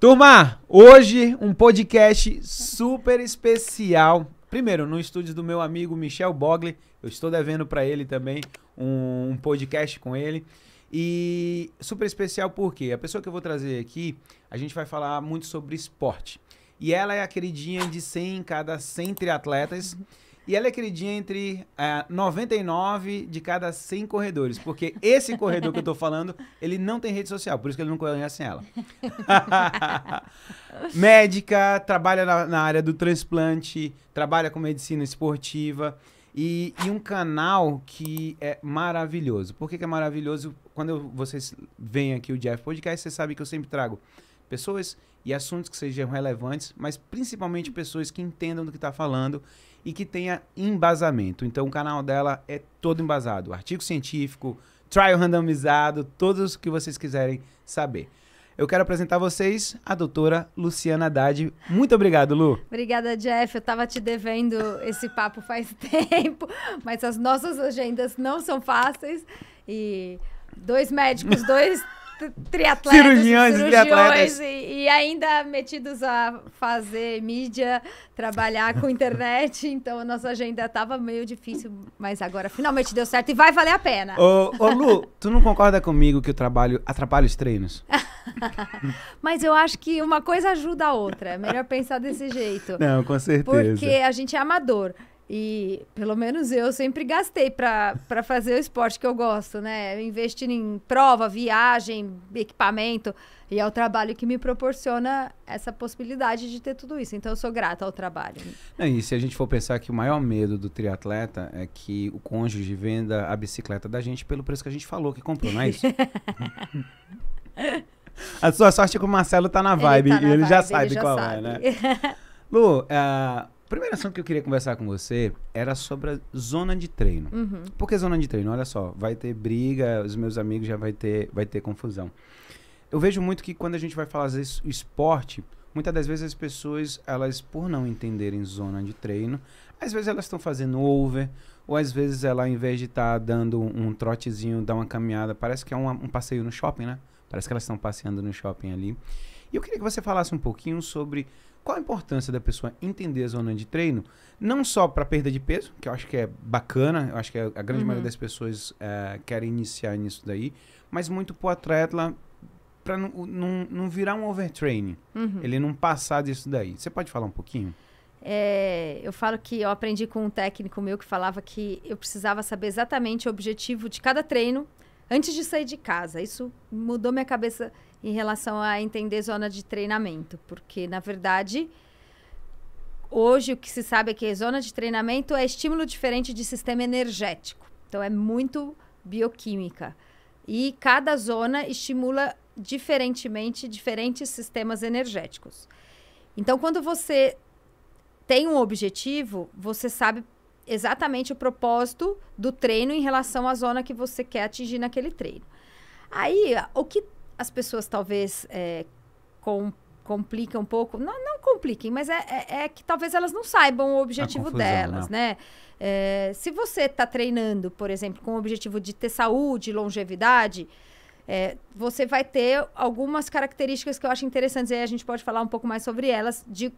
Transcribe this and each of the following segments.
Turma, hoje um podcast super especial. Primeiro, no estúdio do meu amigo Michel Bogli. Eu estou devendo para ele também um podcast com ele. E super especial porque a pessoa que eu vou trazer aqui, a gente vai falar muito sobre esporte. E ela é a queridinha de 100 em cada 100 triatletas. E ela é queridinha entre 99 de cada 100 corredores. Porque esse corredor que eu tô falando, ele não tem rede social. Por isso que ele não conhece ela. Médica, trabalha na área do transplante, trabalha com medicina esportiva. E um canal que é maravilhoso. Por que é maravilhoso? Quando vocês veem aqui o Jeff Podcast, vocês sabem que eu sempre trago pessoas e assuntos que sejam relevantes, mas principalmente pessoas que entendam do que está falando e que tenha embasamento. Então o canal dela é todo embasado. Artigo científico, trial randomizado, todos os que vocês quiserem saber. Eu quero apresentar a vocês a doutora Luciana Haddad. Muito obrigado, Lu. Obrigada, Jeff. Eu estava te devendo esse papo faz tempo, mas as nossas agendas não são fáceis. E 2 médicos, 2 triatletas, cirurgiões e triatletas. E ainda metidos a fazer mídia, trabalhar com internet. Então, a nossa agenda estava meio difícil, mas agora finalmente deu certo e vai valer a pena. Ô Lu, tu não concorda comigo que o trabalho atrapalha os treinos? Mas eu acho que uma coisa ajuda a outra. É melhor pensar desse jeito. Não, com certeza. Porque a gente é amador. E, pelo menos eu sempre gastei para fazer o esporte que eu gosto, né? Investindo em prova, viagem, equipamento. E é o trabalho que me proporciona essa possibilidade de ter tudo isso. Então, eu sou grata ao trabalho. E se a gente for pensar que o maior medo do triatleta é que o cônjuge venda a bicicleta da gente pelo preço que a gente falou que comprou, não é isso? A sua sorte é que o Marcelo tá na vibe e ele já sabe qual é, né? Lu, primeiro assunto que eu queria conversar com você era sobre a zona de treino. Uhum. Por que zona de treino? Olha só, vai ter briga, os meus amigos já vai ter confusão. Eu vejo muito que quando a gente vai fazer esporte, muitas das vezes as pessoas, elas, por não entenderem zona de treino, às vezes elas estão fazendo over, ou às vezes ela, ao invés de estar dando um trotezinho, dar uma caminhada, parece que é um passeio no shopping, né? Parece que elas estão passeando no shopping ali. E eu queria que você falasse um pouquinho sobre qual a importância da pessoa entender a zona de treino, não só para perda de peso, que eu acho que é bacana, eu acho que a grande maioria das pessoas querem iniciar nisso daí, mas muito para o atleta, para não virar um overtraining, ele não passar disso daí. Você pode falar um pouquinho? Eu falo que eu aprendi com um técnico meu que falava que eu precisava saber exatamente o objetivo de cada treino antes de sair de casa. Isso mudou minha cabeça em relação a entender zona de treinamento. Porque, na verdade, hoje o que se sabe é que zona de treinamento é estímulo diferente de sistema energético. Então, é muito bioquímica. E cada zona estimula diferentemente diferentes sistemas energéticos. Então, quando você tem um objetivo, você sabe exatamente o propósito do treino em relação à zona que você quer atingir naquele treino. Aí, o que as pessoas talvez compliquem um pouco, não compliquem, mas é que talvez elas não saibam o objetivo delas, né? Se você está treinando, por exemplo, com o objetivo de ter saúde, longevidade, você vai ter algumas características que eu acho interessantes, e aí a gente pode falar um pouco mais sobre elas, de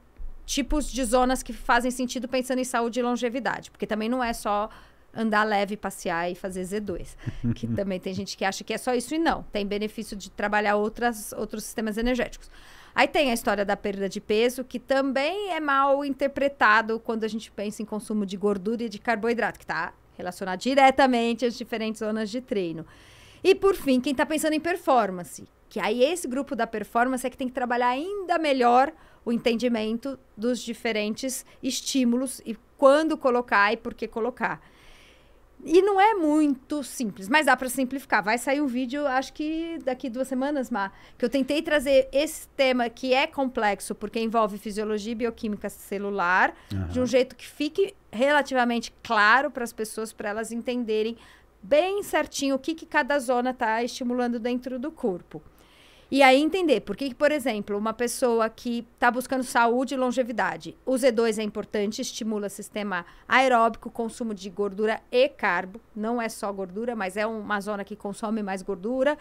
tipos de zonas que fazem sentido pensando em saúde e longevidade, porque também não é só andar leve, passear e fazer Z2, que também tem gente que acha que é só isso e não, tem benefício de trabalhar outros sistemas energéticos. Aí tem a história da perda de peso, que também é mal interpretado quando a gente pensa em consumo de gordura e de carboidrato, que está relacionado diretamente às diferentes zonas de treino. E, por fim, quem está pensando em performance, que aí esse grupo da performance é que tem que trabalhar ainda melhor o entendimento dos diferentes estímulos e quando colocar e por que colocar. E não é muito simples, mas dá para simplificar. Vai sair um vídeo, acho que daqui 2 semanas, que eu tentei trazer esse tema que é complexo, porque envolve fisiologia e bioquímica celular, de um jeito que fique relativamente claro para as pessoas, para elas entenderem bem certinho o que cada zona está estimulando dentro do corpo. E aí entender por que, por exemplo, uma pessoa que está buscando saúde e longevidade, o Z2 é importante, estimula o sistema aeróbico, consumo de gordura e carbo. Não é só gordura, mas é uma zona que consome mais gordura.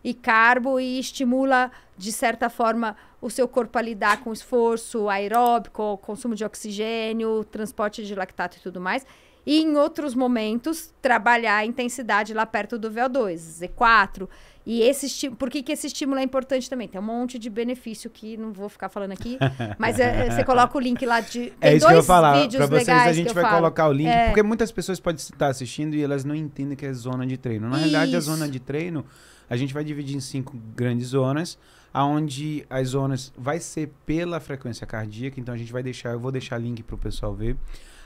e carbo e estimula, de certa forma, o seu corpo a lidar com esforço aeróbico, consumo de oxigênio, transporte de lactato e tudo mais. E em outros momentos, trabalhar a intensidade lá perto do VO2, Z4. E por que esse estímulo é importante também? Tem um monte de benefício que não vou ficar falando aqui, mas você coloca o link lá de... Tem isso que eu vou falar. Para vocês, a gente vai colocar o link, porque muitas pessoas podem estar assistindo e elas não entendem que é zona de treino. Na realidade, a zona de treino, a gente vai dividir em 5 grandes zonas, onde as zonas vai ser pela frequência cardíaca, então a gente vai deixar, eu vou deixar link para o pessoal ver,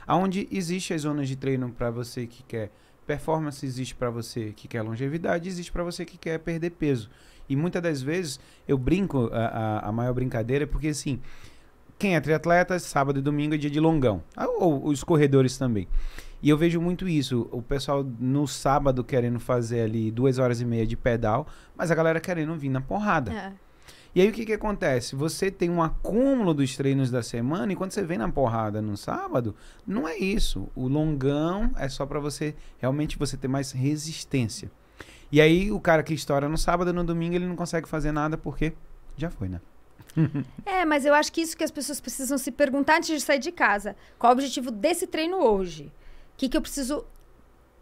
onde existe as zonas de treino para você que quer performance, existe para você que quer longevidade, existe para você que quer perder peso. E muitas das vezes eu brinco, a maior brincadeira é porque assim, quem é triatleta, sábado e domingo é dia de longão, ou os corredores também. E eu vejo muito isso, o pessoal no sábado querendo fazer ali 2h30 de pedal, mas a galera querendo vir na porrada. E aí o que acontece? Você tem um acúmulo dos treinos da semana e quando você vem na porrada no sábado, não é isso. O longão é só para você realmente você ter mais resistência. E aí o cara que estoura no sábado, no domingo ele não consegue fazer nada porque já foi, né? Mas eu acho que isso que as pessoas precisam se perguntar antes de sair de casa. Qual o objetivo desse treino hoje? O que eu preciso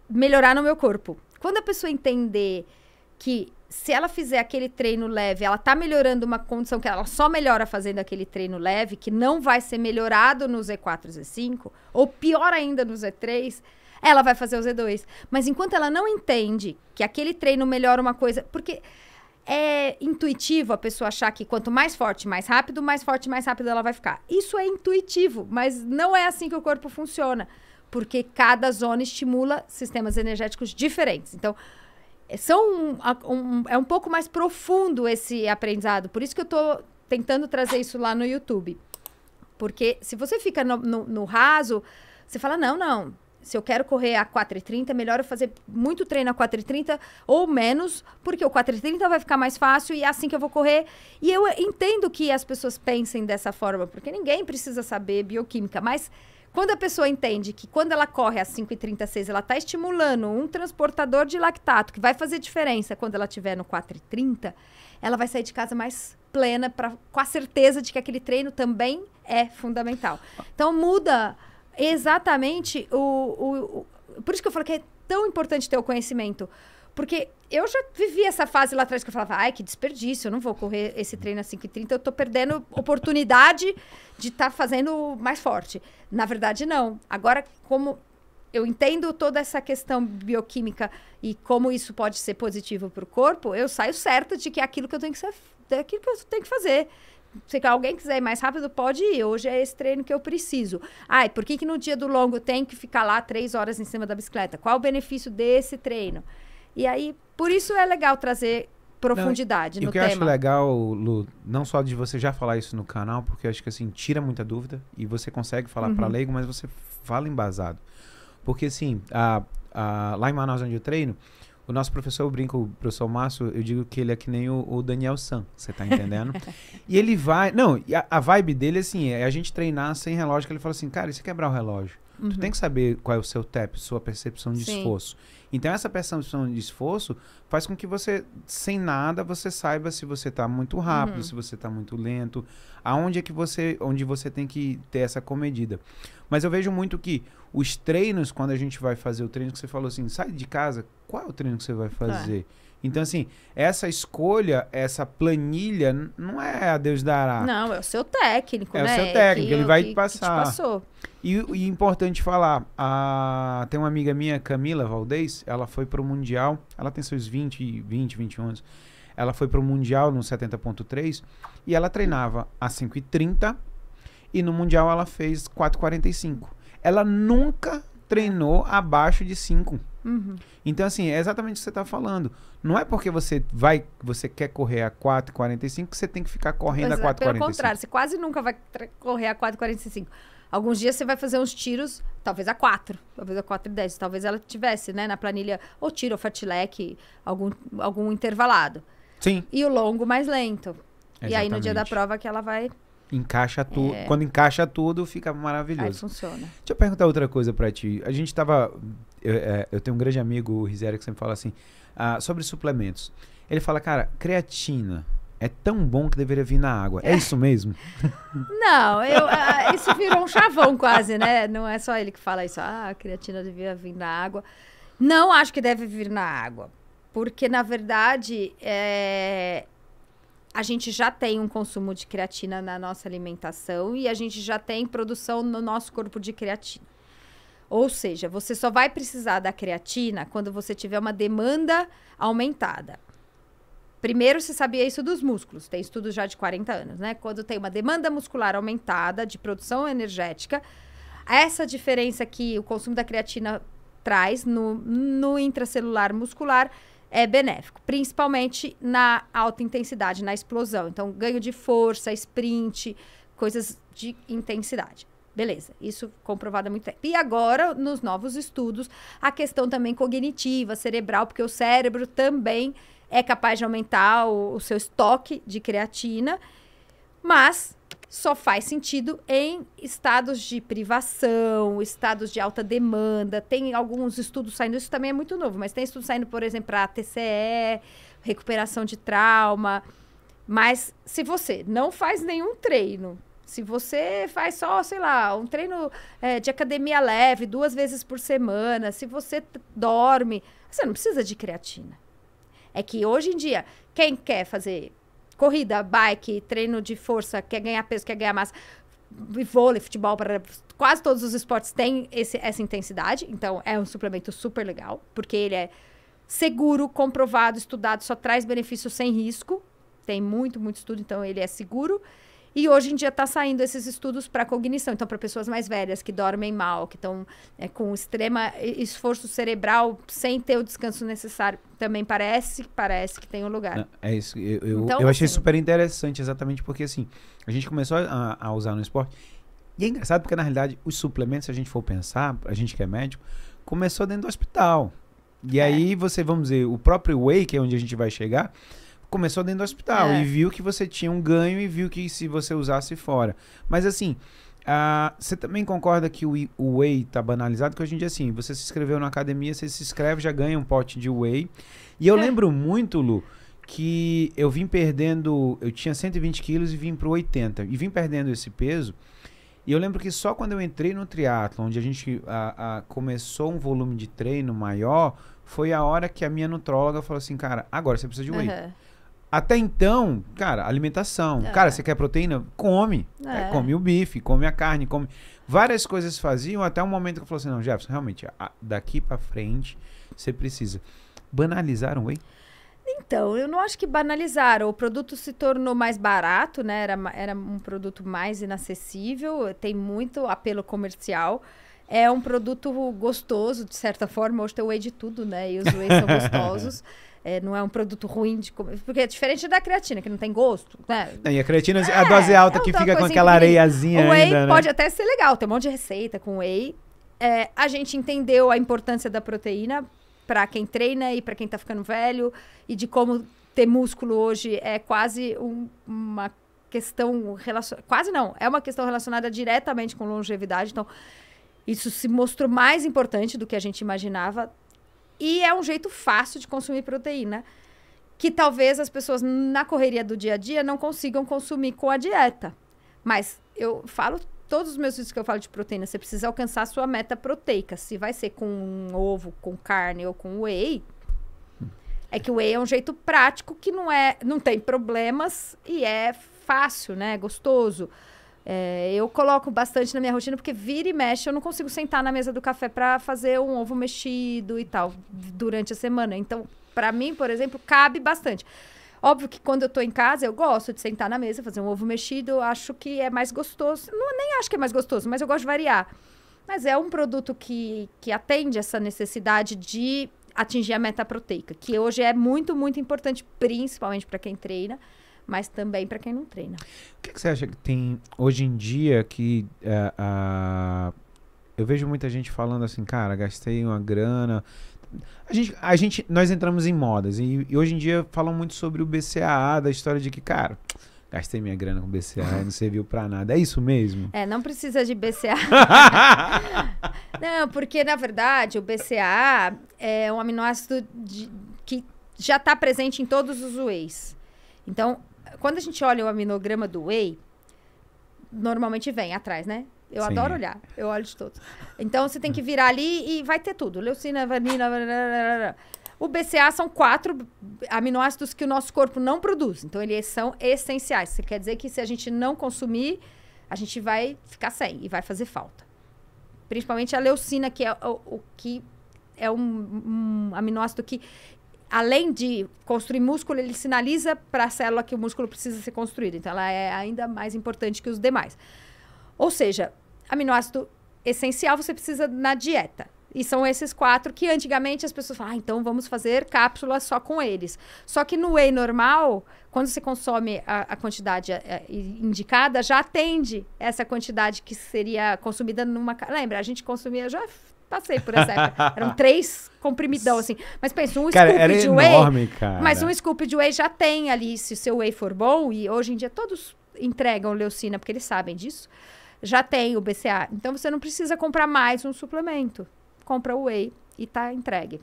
melhorar no meu corpo? Quando a pessoa entender que se ela fizer aquele treino leve, ela tá melhorando uma condição que ela só melhora fazendo aquele treino leve, que não vai ser melhorado no Z4, Z5, ou pior ainda no Z3, ela vai fazer o Z2. Mas enquanto ela não entende que aquele treino melhora uma coisa... Porque é intuitivo a pessoa achar que quanto mais forte, mais rápido ela vai ficar. Isso é intuitivo, mas não é assim que o corpo funciona. Porque cada zona estimula sistemas energéticos diferentes. Então... é um pouco mais profundo esse aprendizado. Por isso que eu tô tentando trazer isso lá no YouTube. Porque se você fica no raso, você fala, não. Se eu quero correr a 4h30, é melhor eu fazer muito treino a 4h30 ou menos, porque o 4h30 vai ficar mais fácil e é assim que eu vou correr. E eu entendo que as pessoas pensem dessa forma, porque ninguém precisa saber bioquímica, mas... Quando a pessoa entende que quando ela corre às 5h36, ela está estimulando um transportador de lactato, que vai fazer diferença quando ela estiver no 4h30, ela vai sair de casa mais plena, com a certeza de que aquele treino também é fundamental. Então, muda exatamente por isso que eu falo que é tão importante ter o conhecimento. Porque eu já vivi essa fase lá atrás que eu falava, ai, que desperdício, eu não vou correr esse treino a 5h30, eu tô perdendo oportunidade de estar fazendo mais forte. Na verdade, não. Agora, como eu entendo toda essa questão bioquímica e como isso pode ser positivo para o corpo, eu saio certa de que é aquilo que eu tenho que fazer. Se alguém quiser ir mais rápido, pode ir. Hoje é esse treino que eu preciso. Ai, por que no dia do longo eu tenho que ficar lá 3 horas em cima da bicicleta? Qual o benefício desse treino? E aí, por isso é legal trazer profundidade no tema. O que eu acho legal, Lu, não só de você já falar isso no canal, porque eu acho que assim, tira muita dúvida e você consegue falar para leigo, mas você fala embasado. Porque assim, lá em Manaus onde eu treino, o nosso professor, eu brinco, o professor Márcio, eu digo que ele é que nem o Daniel San, você tá entendendo? E ele vai... Não, a vibe dele, assim, é a gente treinar sem relógio, que ele fala assim, cara, e se quebrar o relógio? Tu tem que saber qual é o seu TEP, sua percepção de esforço. Então, essa percepção de esforço faz com que você, sem nada, você saiba se você está muito rápido, se você está muito lento, onde você tem que ter essa comedida. Mas eu vejo muito que os treinos, quando a gente vai fazer o treino, que você falou assim, sai de casa, qual é o treino que você vai fazer? Então, assim, essa escolha, essa planilha, não é a Deus dará. Não, é o seu técnico, né? É o seu técnico, ele vai te passar. Que te passou. E importante falar, tem uma amiga minha, Camila Valdez, ela foi pro Mundial, ela tem seus 20, 21 anos, ela foi pro Mundial no 70.3 e ela treinava a 5h30 e no Mundial ela fez 4h45. Ela nunca treinou abaixo de 5. Então, assim, é exatamente o que você está falando. Não é porque você quer correr a 4h45 que você tem que ficar correndo a 4h45. Pelo contrário, você quase nunca vai correr a 4h45. Alguns dias você vai fazer uns tiros, talvez a 4, talvez a 4h10. Talvez ela tivesse, né, na planilha, ou tiro, ou fartlek, algum intervalado. Sim. E o longo mais lento. Exatamente. E aí, no dia da prova, que ela vai... Encaixa tudo. Quando encaixa tudo, fica maravilhoso. Aí funciona. Deixa eu perguntar outra coisa pra ti. A gente tava... Eu tenho um grande amigo, o Rizério, que sempre fala assim, sobre suplementos. Ele fala, cara, creatina é tão bom que deveria vir na água. É isso mesmo? Não, isso virou um chavão quase, né? Não é só ele que fala isso. A creatina devia vir na água. Não acho que deve vir na água. Porque, na verdade, a gente já tem um consumo de creatina na nossa alimentação e a gente já tem produção no nosso corpo de creatina. Ou seja, você só vai precisar da creatina quando você tiver uma demanda aumentada. Primeiro, você sabia isso dos músculos. Tem estudos já de 40 anos, né? Quando tem uma demanda muscular aumentada de produção energética, essa diferença que o consumo da creatina traz no intracelular muscular é benéfico. Principalmente na alta intensidade, na explosão. Então, ganho de força, sprint, coisas de intensidade. Beleza, isso comprovado há muito tempo. E agora, nos novos estudos, a questão também cognitiva, cerebral, porque o cérebro também é capaz de aumentar o seu estoque de creatina, mas só faz sentido em estados de privação, estados de alta demanda. Tem alguns estudos saindo, isso também é muito novo, mas tem estudos saindo, por exemplo, para TCE, recuperação de trauma. Mas se você não faz nenhum treino, se você faz só, sei lá, um treino de academia leve, 2 vezes por semana, se você dorme, você não precisa de creatina. É que hoje em dia, quem quer fazer corrida, bike, treino de força, quer ganhar peso, quer ganhar massa, vôlei, futebol, quase todos os esportes têm essa intensidade. Então, é um suplemento super legal, porque ele é seguro, comprovado, estudado, só traz benefícios sem risco. Tem muito estudo, então ele é seguro. E hoje em dia está saindo esses estudos para cognição. Então, para pessoas mais velhas, que dormem mal, que estão com extrema esforço cerebral, sem ter o descanso necessário, também parece que tem um lugar. Não, é isso. Eu achei super interessante, exatamente porque, assim, a gente começou a usar no esporte. E é engraçado porque, na realidade, os suplementos, se a gente for pensar, a gente que é médico, começou dentro do hospital. E aí, vamos dizer, o próprio whey, que é onde a gente vai chegar, começou dentro do hospital e viu que você tinha um ganho e viu que se você usasse fora. Mas assim, você também concorda que o whey tá banalizado? Que hoje em dia, assim, você se inscreveu na academia, você se inscreve, já ganha um pote de whey. E eu lembro muito, Lu, que eu vim perdendo, eu tinha 120 quilos e vim pro 80. E vim perdendo esse peso. E eu lembro que só quando eu entrei no triatlon, onde a gente começou um volume de treino maior, foi a hora que a minha nutróloga falou assim, cara, agora você precisa de whey. Até então, cara, alimentação. Cara, você quer proteína? Come. Come o bife, come a carne, come... Várias coisas faziam até um momento que eu falei assim, não, Jefferson, realmente, daqui pra frente, você precisa. Banalizaram o whey? Então, eu não acho que banalizaram. O produto se tornou mais barato, né? Era um produto mais inacessível, tem muito apelo comercial. É um produto gostoso, de certa forma. Hoje tem whey de tudo, né? E os whey são gostosos. Não é um produto ruim de comer. Porque é diferente da creatina, que não tem gosto, né? E a creatina, a dose alta que fica com aquela areiazinha. O whey ainda, pode até ser legal, tem um monte de receita com whey. A gente entendeu a importância da proteína para quem treina e para quem tá ficando velho. E de como ter músculo hoje é quase uma questão relacionada... Quase não, é uma questão relacionada diretamente com longevidade. Então, isso se mostrou mais importante do que a gente imaginava. E é um jeito fácil de consumir proteína, que talvez as pessoas na correria do dia a dia não consigam consumir com a dieta. Mas eu falo, todos os meus vídeos que eu falo de proteína, você precisa alcançar a sua meta proteica. Se vai ser com um ovo, com carne ou com whey, é que o whey é um jeito prático que não tem problemas e é fácil, né? Gostoso. Eu coloco bastante na minha rotina, porque vira e mexe, eu não consigo sentar na mesa do café para fazer um ovo mexido e tal, durante a semana. Então, para mim, por exemplo, cabe bastante. Óbvio que quando eu tô em casa, eu gosto de sentar na mesa, fazer um ovo mexido, eu acho que é mais gostoso. Nem acho que é mais gostoso, mas eu gosto de variar. Mas é um produto que atende essa necessidade de atingir a meta proteica, que hoje é muito, muito importante, principalmente para quem treina, mas também para quem não treina. O que você acha que tem hoje em dia que eu vejo muita gente falando assim, cara, gastei uma grana. Nós entramos em modas e hoje em dia falam muito sobre o BCAA, da história de que, cara, gastei minha grana com BCAA e não serviu pra nada. É isso mesmo? Não precisa de BCAA. Não, porque na verdade o BCAA é um aminoácido que já está presente em todos os wheys. Então, quando a gente olha o aminograma do whey, normalmente vem atrás, né? Eu adoro olhar, eu olho de todos. Então, você tem que virar ali e vai ter tudo. Leucina, vanina, blá. O BCA são 4 aminoácidos que o nosso corpo não produz. Então, eles são essenciais. Isso quer dizer que se a gente não consumir, a gente vai ficar sem e vai fazer falta. Principalmente a leucina, que é um aminoácido que, além de construir músculo, ele sinaliza para a célula que o músculo precisa ser construído. Então, ela é ainda mais importante que os demais. Ou seja, aminoácido essencial você precisa na dieta. E são esses 4 que antigamente as pessoas falam, então vamos fazer cápsulas só com eles. Só que no whey normal, quando você consome a quantidade indicada, já atende essa quantidade que seria consumida numa... Lembra, a gente consumia, já passei por essa época. Eram 3 comprimidão, assim. Mas pensa, um scoop de whey... Mas um scoop de whey já tem ali, se o seu whey for bom, e hoje em dia todos entregam leucina, porque eles sabem disso, já tem o BCA. Então, você não precisa comprar mais um suplemento. Compra o whey e tá entregue.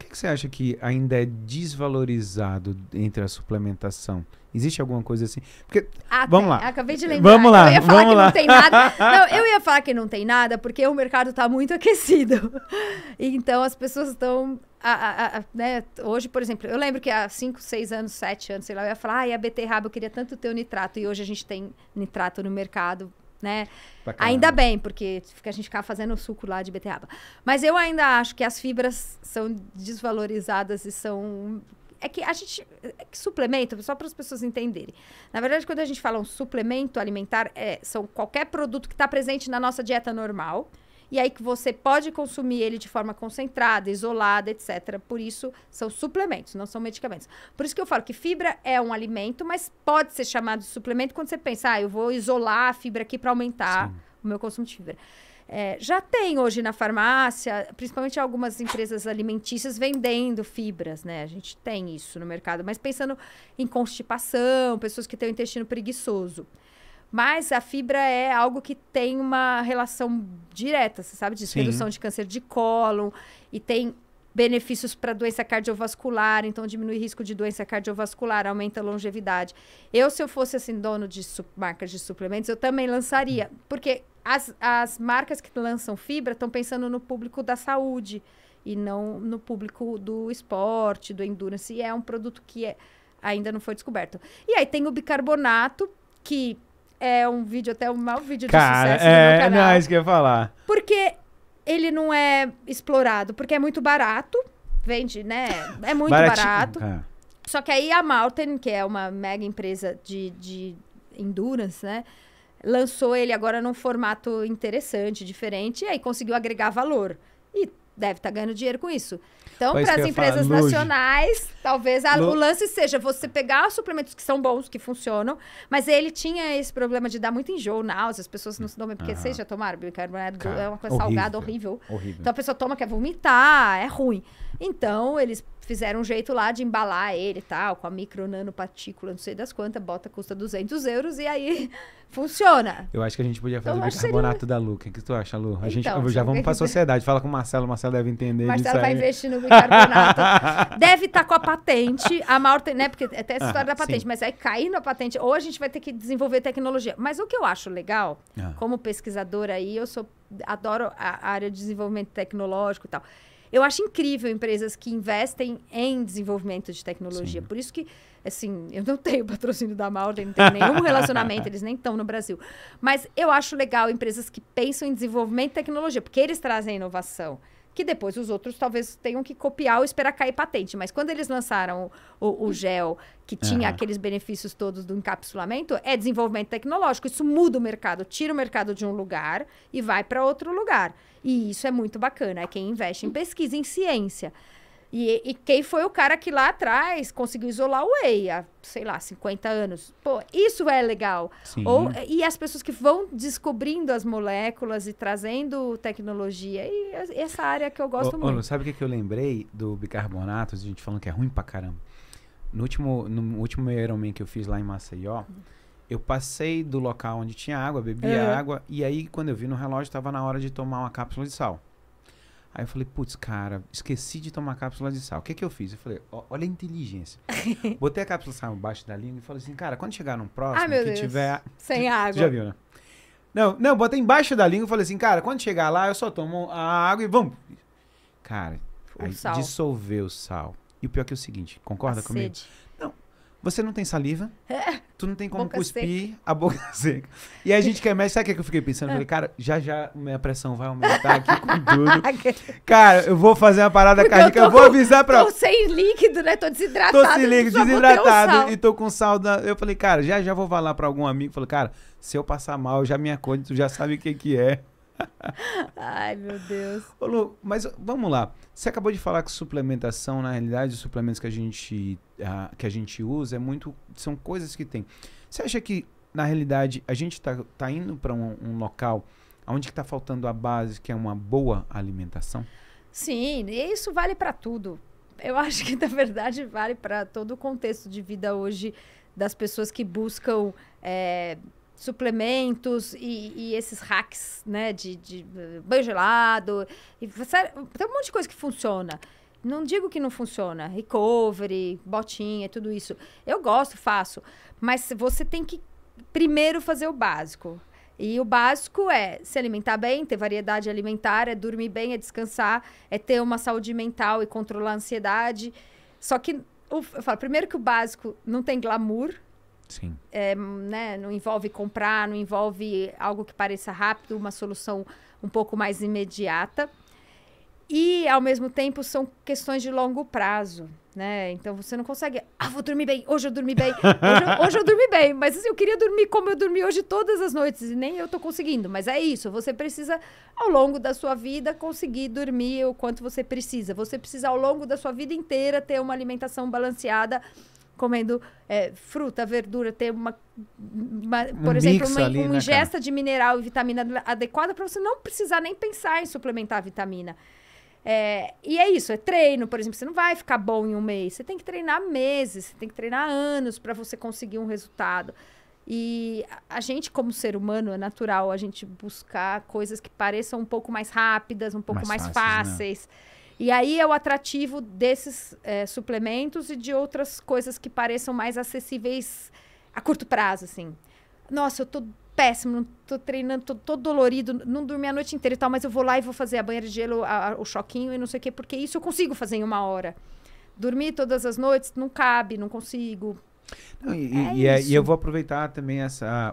O que você acha que ainda é desvalorizado entre a suplementação? Existe alguma coisa assim? Porque, vamos lá. Acabei de lembrar. Vamos lá, eu ia falar que não tem nada. Não, eu ia falar que não tem nada porque o mercado tá muito aquecido. Então, as pessoas estão... né? Hoje, por exemplo, eu lembro que há 5, 6 anos, 7 anos, sei lá, eu ia falar, a beterraba, eu queria tanto ter o nitrato. E hoje a gente tem nitrato no mercado, né? Ainda bem, porque a gente ficava fazendo suco lá de beterraba. Mas eu ainda acho que as fibras são desvalorizadas e são... É que suplemento, só para as pessoas entenderem. Na verdade, quando a gente fala um suplemento alimentar, são qualquer produto que está presente na nossa dieta normal. E aí que você pode consumir ele de forma concentrada, isolada, etc. Por isso, são suplementos, não são medicamentos. Por isso que eu falo que fibra é um alimento, mas pode ser chamado de suplemento quando você pensa, eu vou isolar a fibra aqui para aumentar o meu consumo de fibra. Já tem hoje na farmácia, principalmente algumas empresas alimentícias vendendo fibras, né? A gente tem isso no mercado, mas pensando em constipação, pessoas que têm o intestino preguiçoso. Mas a fibra é algo que tem uma relação direta, você sabe disso? Redução de câncer de cólon e tem benefícios para doença cardiovascular, então diminui o risco de doença cardiovascular, aumenta a longevidade. Se eu fosse assim, dono de marcas de suplementos, eu também lançaria, porque as marcas que lançam fibra estão pensando no público da saúde e não no público do esporte, do endurance, e é um produto que ainda não foi descoberto. E aí tem o bicarbonato, que é um vídeo, até um mau vídeo de sucesso no meu canal. Não, é isso que eu ia falar. Porque ele não é explorado, porque é muito barato, vende, né? É muito barato. Só que aí a Mountain, que é uma mega empresa de endurance, né? Lançou ele agora num formato interessante, diferente, e aí conseguiu agregar valor. E deve estar ganhando dinheiro com isso. Então, para as empresas nacionais, talvez o lance seja você pegar suplementos que são bons, que funcionam, mas ele tinha esse problema de dar muito enjoo, náusea, as pessoas não se dão bem, porque vocês já tomaram bicarbonato, é uma coisa salgada, horrível. Então, a pessoa toma, quer vomitar, é ruim. Então, eles fizeram um jeito lá de embalar ele e tal, com a micro nanopartícula, não sei das quantas, custa 200 euros e aí funciona. Eu acho que a gente podia fazer o bicarbonato da Lu. O que tu acha, Lu? Já vamos pra sociedade. Fala com o Marcelo deve entender. Marcelo vai investir no bicarbonato. Deve estar com a patente, a Maurten, né? Porque até essa história da patente, mas aí cair na patente, ou a gente vai ter que desenvolver tecnologia. Mas o que eu acho legal, como pesquisadora aí, adoro a área de desenvolvimento tecnológico e tal. Eu acho incrível empresas que investem em desenvolvimento de tecnologia. Por isso que, assim, eu não tenho patrocínio da Maurten, não tenho nenhum relacionamento, eles nem estão no Brasil. Mas eu acho legal empresas que pensam em desenvolvimento de tecnologia, porque eles trazem inovação, que depois os outros talvez tenham que copiar ou esperar cair patente. Mas quando eles lançaram o gel, que tinha aqueles benefícios todos do encapsulamento, é desenvolvimento tecnológico. Isso muda o mercado, tira o mercado de um lugar e vai para outro lugar. E isso é muito bacana, é quem investe em pesquisa, em ciência. E quem foi o cara que lá atrás conseguiu isolar o whey há, sei lá, 50 anos. Pô, isso é legal. E as pessoas que vão descobrindo as moléculas e trazendo tecnologia. E essa área que eu gosto muito. Sabe o que eu lembrei do bicarbonato? A gente falando que é ruim pra caramba. No último Ironman que eu fiz lá em Maceió, eu passei do local onde tinha água, bebia água. E aí, quando eu vi no relógio, estava na hora de tomar uma cápsula de sal. Aí eu falei, putz, cara, esqueci de tomar cápsula de sal. O que que eu fiz? Eu falei, olha a inteligência. Botei a cápsula de sal embaixo da língua e falei assim, cara, quando chegar num próximo meu que Deus. tiver... Sem água. Você já viu, né? Não, botei embaixo da língua e falei assim, cara, quando chegar lá, eu só tomo a água e vamos. Cara, aí dissolveu o sal. E o pior que é o seguinte, concorda comigo? Não, você não tem saliva, tu não tem como cuspir, a boca seca. E a gente quer mais, sabe o que eu fiquei pensando? Eu falei, cara, já minha pressão vai aumentar aqui com tudo. Cara, eu vou fazer uma parada cardíaca, eu vou avisar pra... Tô sem líquido, né? Tô desidratado. Tô sem líquido, desidratado e tô com sal. Eu falei, cara, já vou falar pra algum amigo. Falei, cara, se eu passar mal, já me acorde, tu já sabe o que é. Ai, meu Deus. Ô, Lu, mas vamos lá. Você acabou de falar que suplementação, na realidade, os suplementos que a gente usa são coisas que tem. Você acha que, na realidade, a gente tá indo para um local onde está faltando a base, que é uma boa alimentação? Sim, e isso vale para tudo. Eu acho que, na verdade, vale para todo o contexto de vida hoje das pessoas que buscam suplementos e esses hacks, né, de banho gelado. Tem um monte de coisa que funciona. Não digo que não funciona. Recovery, botinha, tudo isso. Eu gosto, faço. Mas você tem que primeiro fazer o básico. E o básico é se alimentar bem, ter variedade alimentar, é dormir bem, é descansar, é ter uma saúde mental e controlar a ansiedade. Só que, eu falo, primeiro que o básico não tem glamour. Sim. Né, não envolve comprar, não envolve algo que pareça rápido, uma solução um pouco mais imediata. E, ao mesmo tempo, são questões de longo prazo, né? Então, você não consegue... vou dormir bem, hoje eu dormi bem, hoje eu dormi bem. Mas, assim, eu queria dormir como eu dormi hoje todas as noites, e nem eu tô conseguindo. Mas é isso, você precisa, ao longo da sua vida, conseguir dormir o quanto você precisa. Você precisa, ao longo da sua vida inteira, ter uma alimentação balanceada, comendo fruta, verdura, ter por exemplo, uma ingesta de mineral e vitamina adequada para você não precisar nem pensar em suplementar a vitamina. E é isso, é treino, por exemplo, você não vai ficar bom em um mês, você tem que treinar meses, você tem que treinar anos para você conseguir um resultado. E a gente, como ser humano, é natural a gente buscar coisas que pareçam um pouco mais rápidas, um pouco mais fáceis. Né? E aí é o atrativo desses suplementos e de outras coisas que pareçam mais acessíveis a curto prazo, assim. Nossa, eu tô péssimo, não tô treinando, tô dolorido, não dormi a noite inteira e tal, mas eu vou lá e vou fazer a banheira de gelo, o choquinho e não sei o quê, porque isso eu consigo fazer em 1 hora. Dormir todas as noites não cabe, não consigo. Não, e eu vou aproveitar também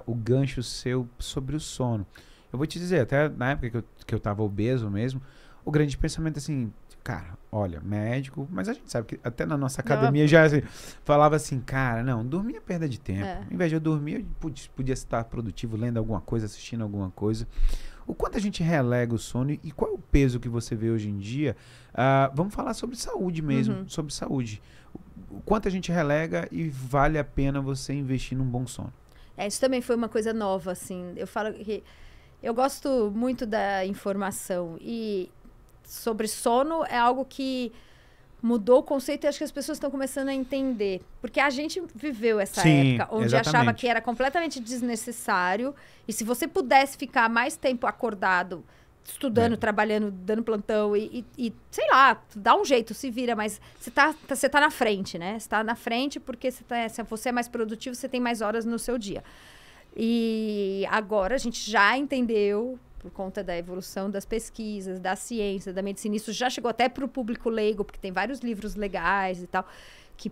o gancho seu sobre o sono. Eu vou te dizer, até na época que eu tava obeso mesmo, o grande pensamento assim, cara, olha, médico, mas a gente sabe que até na nossa academia já assim, falava assim, cara, não, dormir é perda de tempo. Ao invés de eu dormir, eu podia estar produtivo, lendo alguma coisa, assistindo alguma coisa. O quanto a gente relega o sono e qual é o peso que você vê hoje em dia? Vamos falar sobre saúde mesmo, sobre saúde. O quanto a gente relega e vale a pena você investir num bom sono. Isso também foi uma coisa nova, assim. Eu falo que eu gosto muito da informação e sobre sono é algo que mudou o conceito e acho que as pessoas estão começando a entender. Porque a gente viveu essa época onde achava que era completamente desnecessário e se você pudesse ficar mais tempo acordado, estudando, trabalhando, dando plantão e sei lá, dá um jeito, se vira, mas você tá na frente, né? Você tá na frente porque se você é mais produtivo, você tem mais horas no seu dia. E agora a gente já entendeu, por conta da evolução das pesquisas, da ciência, da medicina, isso já chegou até para o público leigo, porque tem vários livros legais e tal, que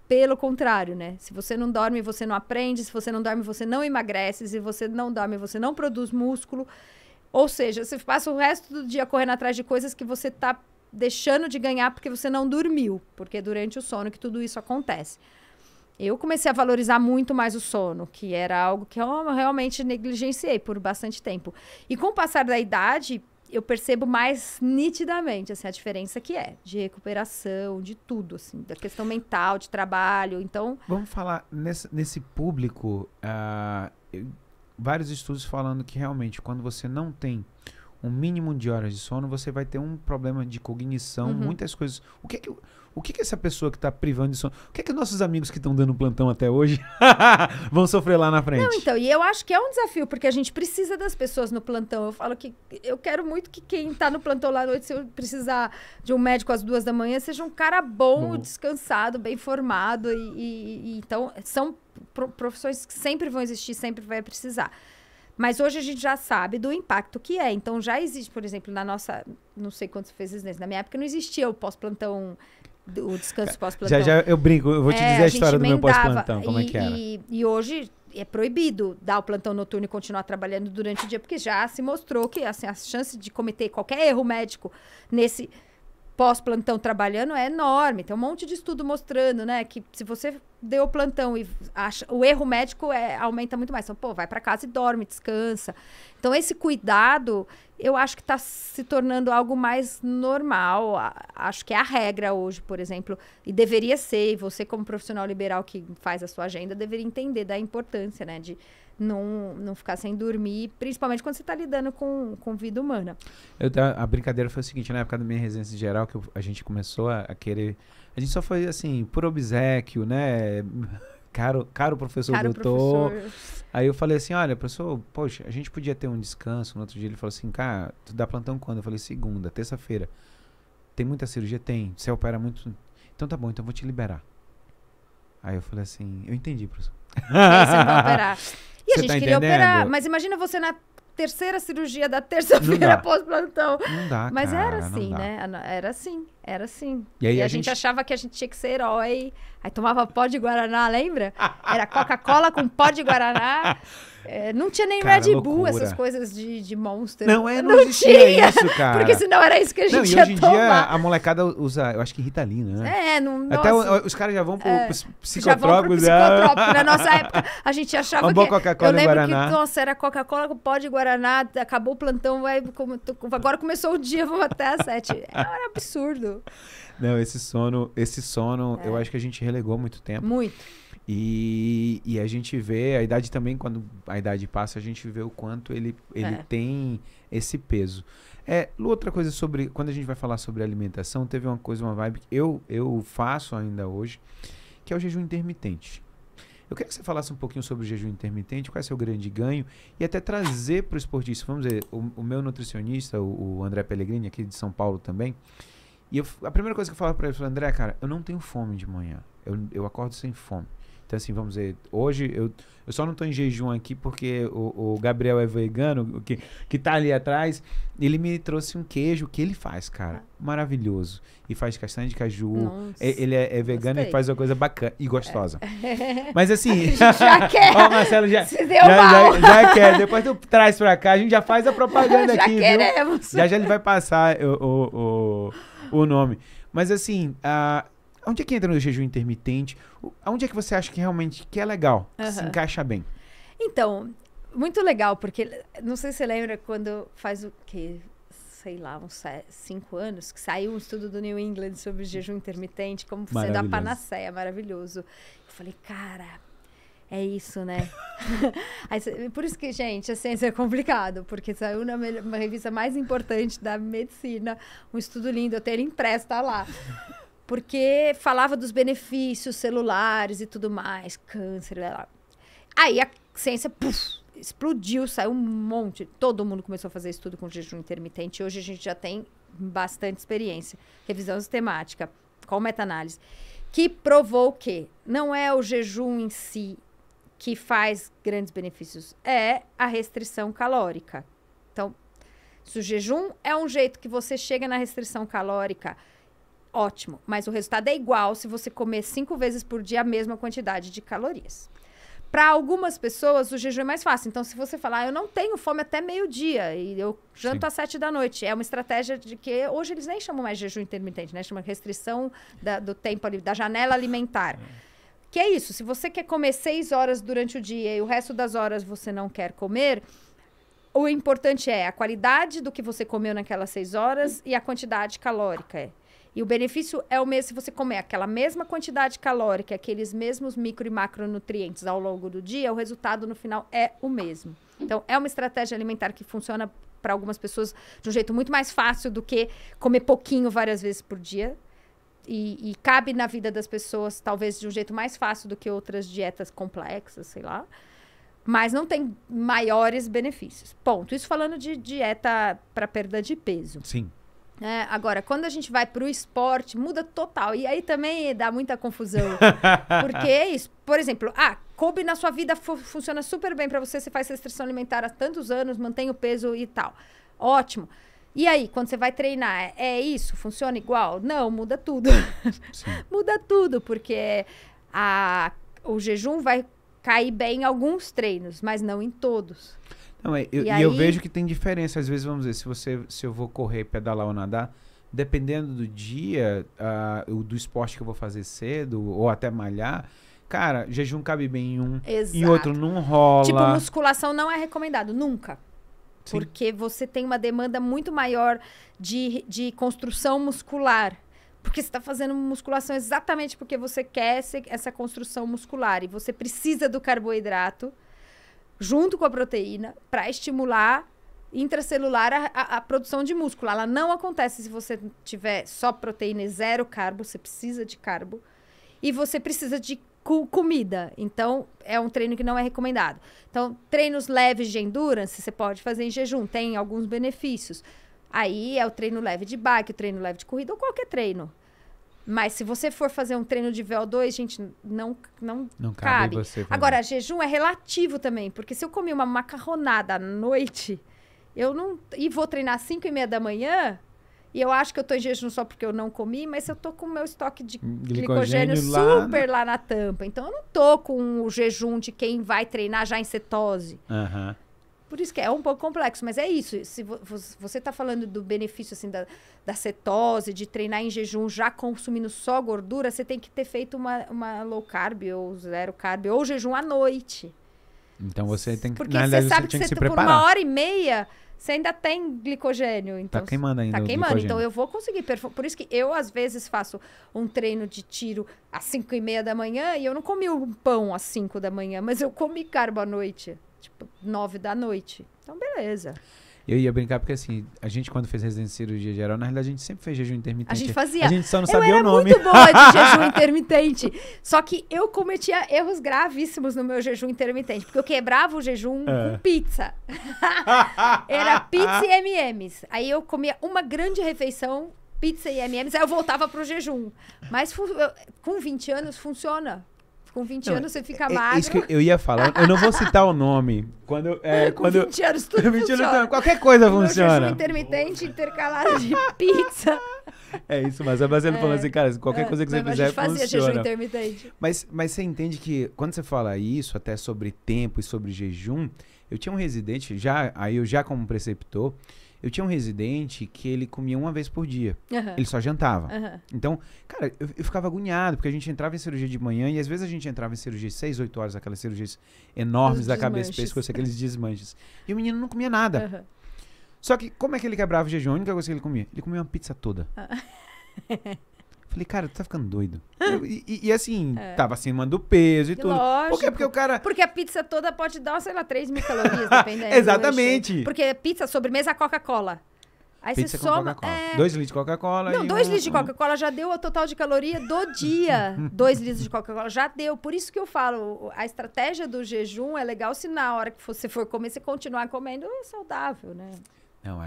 pelo contrário, né? Se você não dorme, você não aprende, se você não dorme, você não emagrece, se você não dorme, você não produz músculo. Ou seja, você passa o resto do dia correndo atrás de coisas que você está deixando de ganhar porque você não dormiu, porque é durante o sono que tudo isso acontece. Eu comecei a valorizar muito mais o sono, que era algo que eu realmente negligenciei por bastante tempo. E com o passar da idade, eu percebo mais nitidamente assim, a diferença que é de recuperação, de tudo, assim, da questão mental, de trabalho. Então, vamos falar nesse público, vários estudos falando que realmente quando você não tem um mínimo de horas de sono, você vai ter um problema de cognição, muitas coisas. O que essa pessoa que está privando de sono... O que nossos amigos que estão dando plantão até hoje vão sofrer lá na frente? Não, então, e eu acho que é um desafio, porque a gente precisa das pessoas no plantão. Eu falo que eu quero muito que quem está no plantão lá à noite, se eu precisar de um médico às 2 da manhã, seja um cara bom, descansado, bem formado. Então, são profissões que sempre vão existir, sempre vai precisar. Mas hoje a gente já sabe do impacto que é. Então, já existe, por exemplo, na nossa... Não sei quantas vezes nesse. Na minha época não existia o pós-plantão, o descanso pós-plantão. Já eu brinco, eu vou te dizer a história do meu pós-plantão, como é que era. E hoje é proibido dar o plantão noturno e continuar trabalhando durante o dia, porque já se mostrou que assim, a chance de cometer qualquer erro médico nesse pós-plantão trabalhando é enorme. Tem um monte de estudo mostrando, né, que se você deu o plantão e o erro médico aumenta muito mais. Então, pô, vai para casa e dorme, descansa. Então, esse cuidado, eu acho que está se tornando algo mais normal. Acho que é a regra hoje, por exemplo, e deveria ser. E você, como profissional liberal que faz a sua agenda, deveria entender da importância, né, de não ficar sem dormir, principalmente quando você está lidando com vida humana. A brincadeira foi o seguinte, na época da minha residência geral, que a gente começou a querer... A gente só foi, assim, por obséquio, né? Caro professor doutor. Aí eu falei assim, olha, professor, poxa, a gente podia ter um descanso. No outro dia ele falou assim, cara, tu dá plantão quando? Eu falei, segunda, terça-feira. Tem muita cirurgia? Tem. Você opera muito? Então tá bom, então eu vou te liberar. Aí eu falei assim, eu entendi, professor. Você não vai operar. E a gente queria entendendo? operar, mas imagina você na terceira cirurgia da terça-feira pós-plantão. Não dá, mas cara, era assim, né? Era assim. E aí a gente achava que a gente tinha que ser herói. Aí tomava pó de Guaraná, lembra? Era Coca-Cola com pó de Guaraná. Não tinha nem Red Bull, essas coisas de Monster. Não existia isso, cara. Porque senão era isso que a gente ia tomar. E hoje em dia a molecada usa, eu acho que Ritalina, né? Até os caras já vão pro psicotrópico. Já vão pro psicotrópico. Na nossa época, a gente achava que... Coca-Cola eu lembro Guaraná. que, nossa, era Coca-Cola com pó de Guaraná, acabou o plantão, agora começou o dia, vamos até às 7. Era absurdo. Não, esse sono, eu acho que a gente relegou muito tempo. Muito. E a gente vê, a idade também, quando a idade passa, a gente vê o quanto ele tem esse peso. Lu, outra coisa sobre, quando a gente vai falar sobre alimentação, teve uma vibe que eu faço ainda hoje, que é o jejum intermitente. Eu queria que você falasse um pouquinho sobre o jejum intermitente, qual é o seu grande ganho, e até trazer para o esportista. Vamos dizer, o meu nutricionista, o André Pellegrini, aqui de São Paulo também, e a primeira coisa que eu falo para ele, eu falo, André, cara, eu não tenho fome de manhã, eu acordo sem fome. Então, assim, vamos dizer, hoje eu só não estou em jejum aqui porque o Gabriel é vegano, que tá ali atrás, ele me trouxe um queijo que ele faz, cara, maravilhoso. E faz castanha de caju. Nossa, ele é vegano e faz uma coisa bacana e gostosa. Mas assim... já quer. Ó, Marcelo, já quer. Depois tu traz pra cá, a gente já faz a propaganda aqui, queremos. Viu? Já ele vai passar o nome. Mas assim... Onde é que entra no jejum intermitente? Onde é que você acha que realmente que é legal, que se encaixa bem? Então, muito legal, porque não sei se você lembra quando faz o quê? Sei lá, uns 5 anos, que saiu um estudo do New England sobre o jejum intermitente, como sendo a panaceia, maravilhoso. Eu falei, cara, é isso, né? Por isso que, gente, a ciência é complicado, porque saiu numa revista mais importante da medicina, um estudo lindo, eu tenho ele impresso, tá lá. Porque falava dos benefícios celulares e tudo mais, câncer, blá, blá. Aí a ciência explodiu, saiu um monte, todo mundo começou a fazer estudo com jejum intermitente. Hoje a gente já tem bastante experiência, revisão sistemática, com meta-análise, que provou que não é o jejum em si que faz grandes benefícios, é a restrição calórica. Então, se o jejum é um jeito que você chega na restrição calórica, ótimo, mas o resultado é igual se você comer 5 vezes por dia a mesma quantidade de calorias. Para algumas pessoas, o jejum é mais fácil. Então, se você falar, eu não tenho fome até meio-dia e eu janto às 7 da noite, é uma estratégia de que hoje eles nem chamam mais de jejum intermitente, né? Chama restrição do tempo ali, da janela alimentar. Que é isso, se você quer comer 6 horas durante o dia e o resto das horas você não quer comer, o importante é a qualidade do que você comeu naquelas 6 horas e a quantidade calórica. E o benefício é o mesmo se você comer aquela mesma quantidade calórica, aqueles mesmos micro e macronutrientes ao longo do dia, o resultado no final é o mesmo. Então, é uma estratégia alimentar que funciona para algumas pessoas de um jeito muito mais fácil do que comer pouquinho várias vezes por dia. E cabe na vida das pessoas, talvez, de um jeito mais fácil do que outras dietas complexas, sei lá. Mas não tem maiores benefícios. Ponto. Isso falando de dieta para perda de peso. Sim. Agora, quando a gente vai para o esporte, muda total. E aí também dá muita confusão. Porque é isso. Por exemplo, coube na sua vida, funciona super bem para você, você faz restrição alimentar há tantos anos, mantém o peso e tal. Ótimo. E aí, quando você vai treinar, é isso? Funciona igual? Não, muda tudo. Muda tudo, porque o jejum vai cair bem em alguns treinos, mas não em todos. Não, eu vejo que tem diferença. Às vezes, vamos dizer, se eu vou correr, pedalar ou nadar, dependendo do dia, do esporte que eu vou fazer cedo, ou até malhar, cara, jejum cabe bem em um, em outro não rola. Tipo, musculação não é recomendado, nunca. Sim. Porque você tem uma demanda muito maior de construção muscular. Porque você está fazendo musculação exatamente porque você quer essa construção muscular. E você precisa do carboidrato junto com a proteína para estimular intracelular a produção de músculo. Ela não acontece se você tiver só proteína e zero carbo. Você precisa de carbo. E você precisa de comida. Então, é um treino que não é recomendado. Então, treinos leves de endurance, você pode fazer em jejum. Tem alguns benefícios. Aí é o treino leve de bike, o treino leve de corrida ou qualquer treino. Mas se você for fazer um treino de VO2, gente, não cabe. Você agora, jejum é relativo também. Porque se eu comer uma macarronada à noite, e vou treinar às 5:30 da manhã... E eu acho que eu tô em jejum só porque eu não comi, mas eu tô com o meu estoque de glicogênio super lá na tampa. Então, eu não tô com o jejum de quem vai treinar já em cetose. Uhum. Por isso que é um pouco complexo, mas é isso. Se você tá falando do benefício, assim, da cetose, de treinar em jejum já consumindo só gordura, você tem que ter feito uma low carb ou zero carb, ou jejum à noite. Então, você tem que... Porque você sabe que você, por 1h30... Você ainda tem glicogênio. Então, tá queimando ainda. Tá queimando. Então, eu vou conseguir. Por isso que eu, às vezes, faço um treino de tiro às 5:30 da manhã e eu não comi um pão às 5 da manhã, mas eu comi carbo à noite. Tipo, 9 da noite. Então, beleza. Eu ia brincar porque, assim, a gente, quando fez residência de cirurgia geral, na realidade, a gente sempre fez jejum intermitente. A gente fazia. A gente só não sabia o nome. Eu era muito boa de jejum intermitente. Só que eu cometia erros gravíssimos no meu jejum intermitente. Porque eu quebrava o jejum com pizza. Era pizza e M&M's. Aí eu comia uma grande refeição, pizza e M&M's, aí eu voltava pro jejum. Mas com 20 anos funciona. Com 20 anos você fica magro. Isso que eu ia falar. Eu não vou citar o nome. Com 20 anos tudo funciona. Qualquer coisa funciona. Jejum intermitente intercalado de pizza. É isso, mas a Baciano falou assim, cara, qualquer coisa que você fizer funciona. A gente fazia jejum intermitente. Mas você entende que quando você fala isso, até sobre tempo e sobre jejum, eu tinha um residente, eu já como preceptor, eu tinha um residente que ele comia uma vez por dia. Ele só jantava. Então, cara, eu ficava agoniado, porque a gente entrava em cirurgia de manhã e às vezes a gente entrava em cirurgia 6, 8 horas, aquelas cirurgias enormes da cabeça, pescoço, aqueles desmanches. E o menino não comia nada. Só que, como é que ele quebrava o jejum? A única coisa que ele comia? Ele comia uma pizza toda. Falei, cara, tu tá ficando doido. E assim, tava acima do peso e tudo. Lógico. Por quê? Porque o cara... Porque a pizza toda pode dar, sei lá, 3.000 calorias, dependendo. Exatamente. Porque pizza, sobremesa, Coca-Cola. Aí pizza você soma... 2 litros de Coca-Cola. Não, 2 litros de Coca-Cola já deu o total de caloria do dia. 2 litros de Coca-Cola já deu. Por isso que eu falo, a estratégia do jejum é legal se na hora que você for comer, você continuar comendo saudável, né? Não,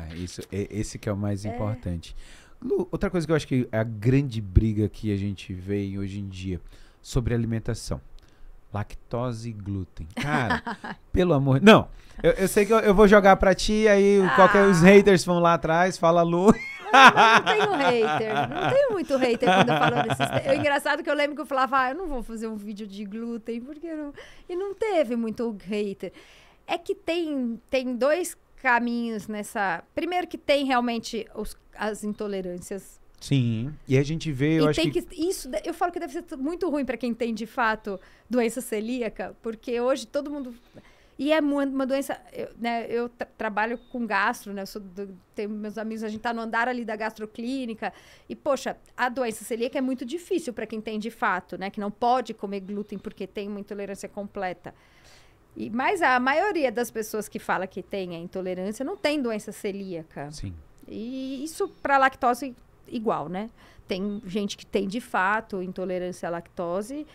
esse que é o mais importante. Lu, outra coisa que eu acho que é a grande briga que a gente vê hoje em dia sobre alimentação. Lactose e glúten. Cara, pelo amor... Não, eu sei que eu vou jogar pra ti, aí os haters vão lá atrás, fala Lu... Não tenho hater. Não tenho muito hater quando eu falo desses... É engraçado que eu lembro que eu falava, eu não vou fazer um vídeo de glúten, porque não... E não teve muito hater. É que tem dois caminhos nessa... Primeiro que tem realmente as intolerâncias. Sim, e a gente vê, eu acho que... Isso, eu falo que deve ser muito ruim para quem tem, de fato, doença celíaca, porque hoje todo mundo... E é uma doença... Eu trabalho com gastro, né? Tenho meus amigos, a gente tá no andar ali da gastroclínica. E, poxa, a doença celíaca é muito difícil para quem tem de fato, né? Que não pode comer glúten porque tem uma intolerância completa. Mas a maioria das pessoas que fala que tem a intolerância não tem doença celíaca. Sim. E isso para lactose igual, né? Tem gente que tem de fato intolerância à lactose,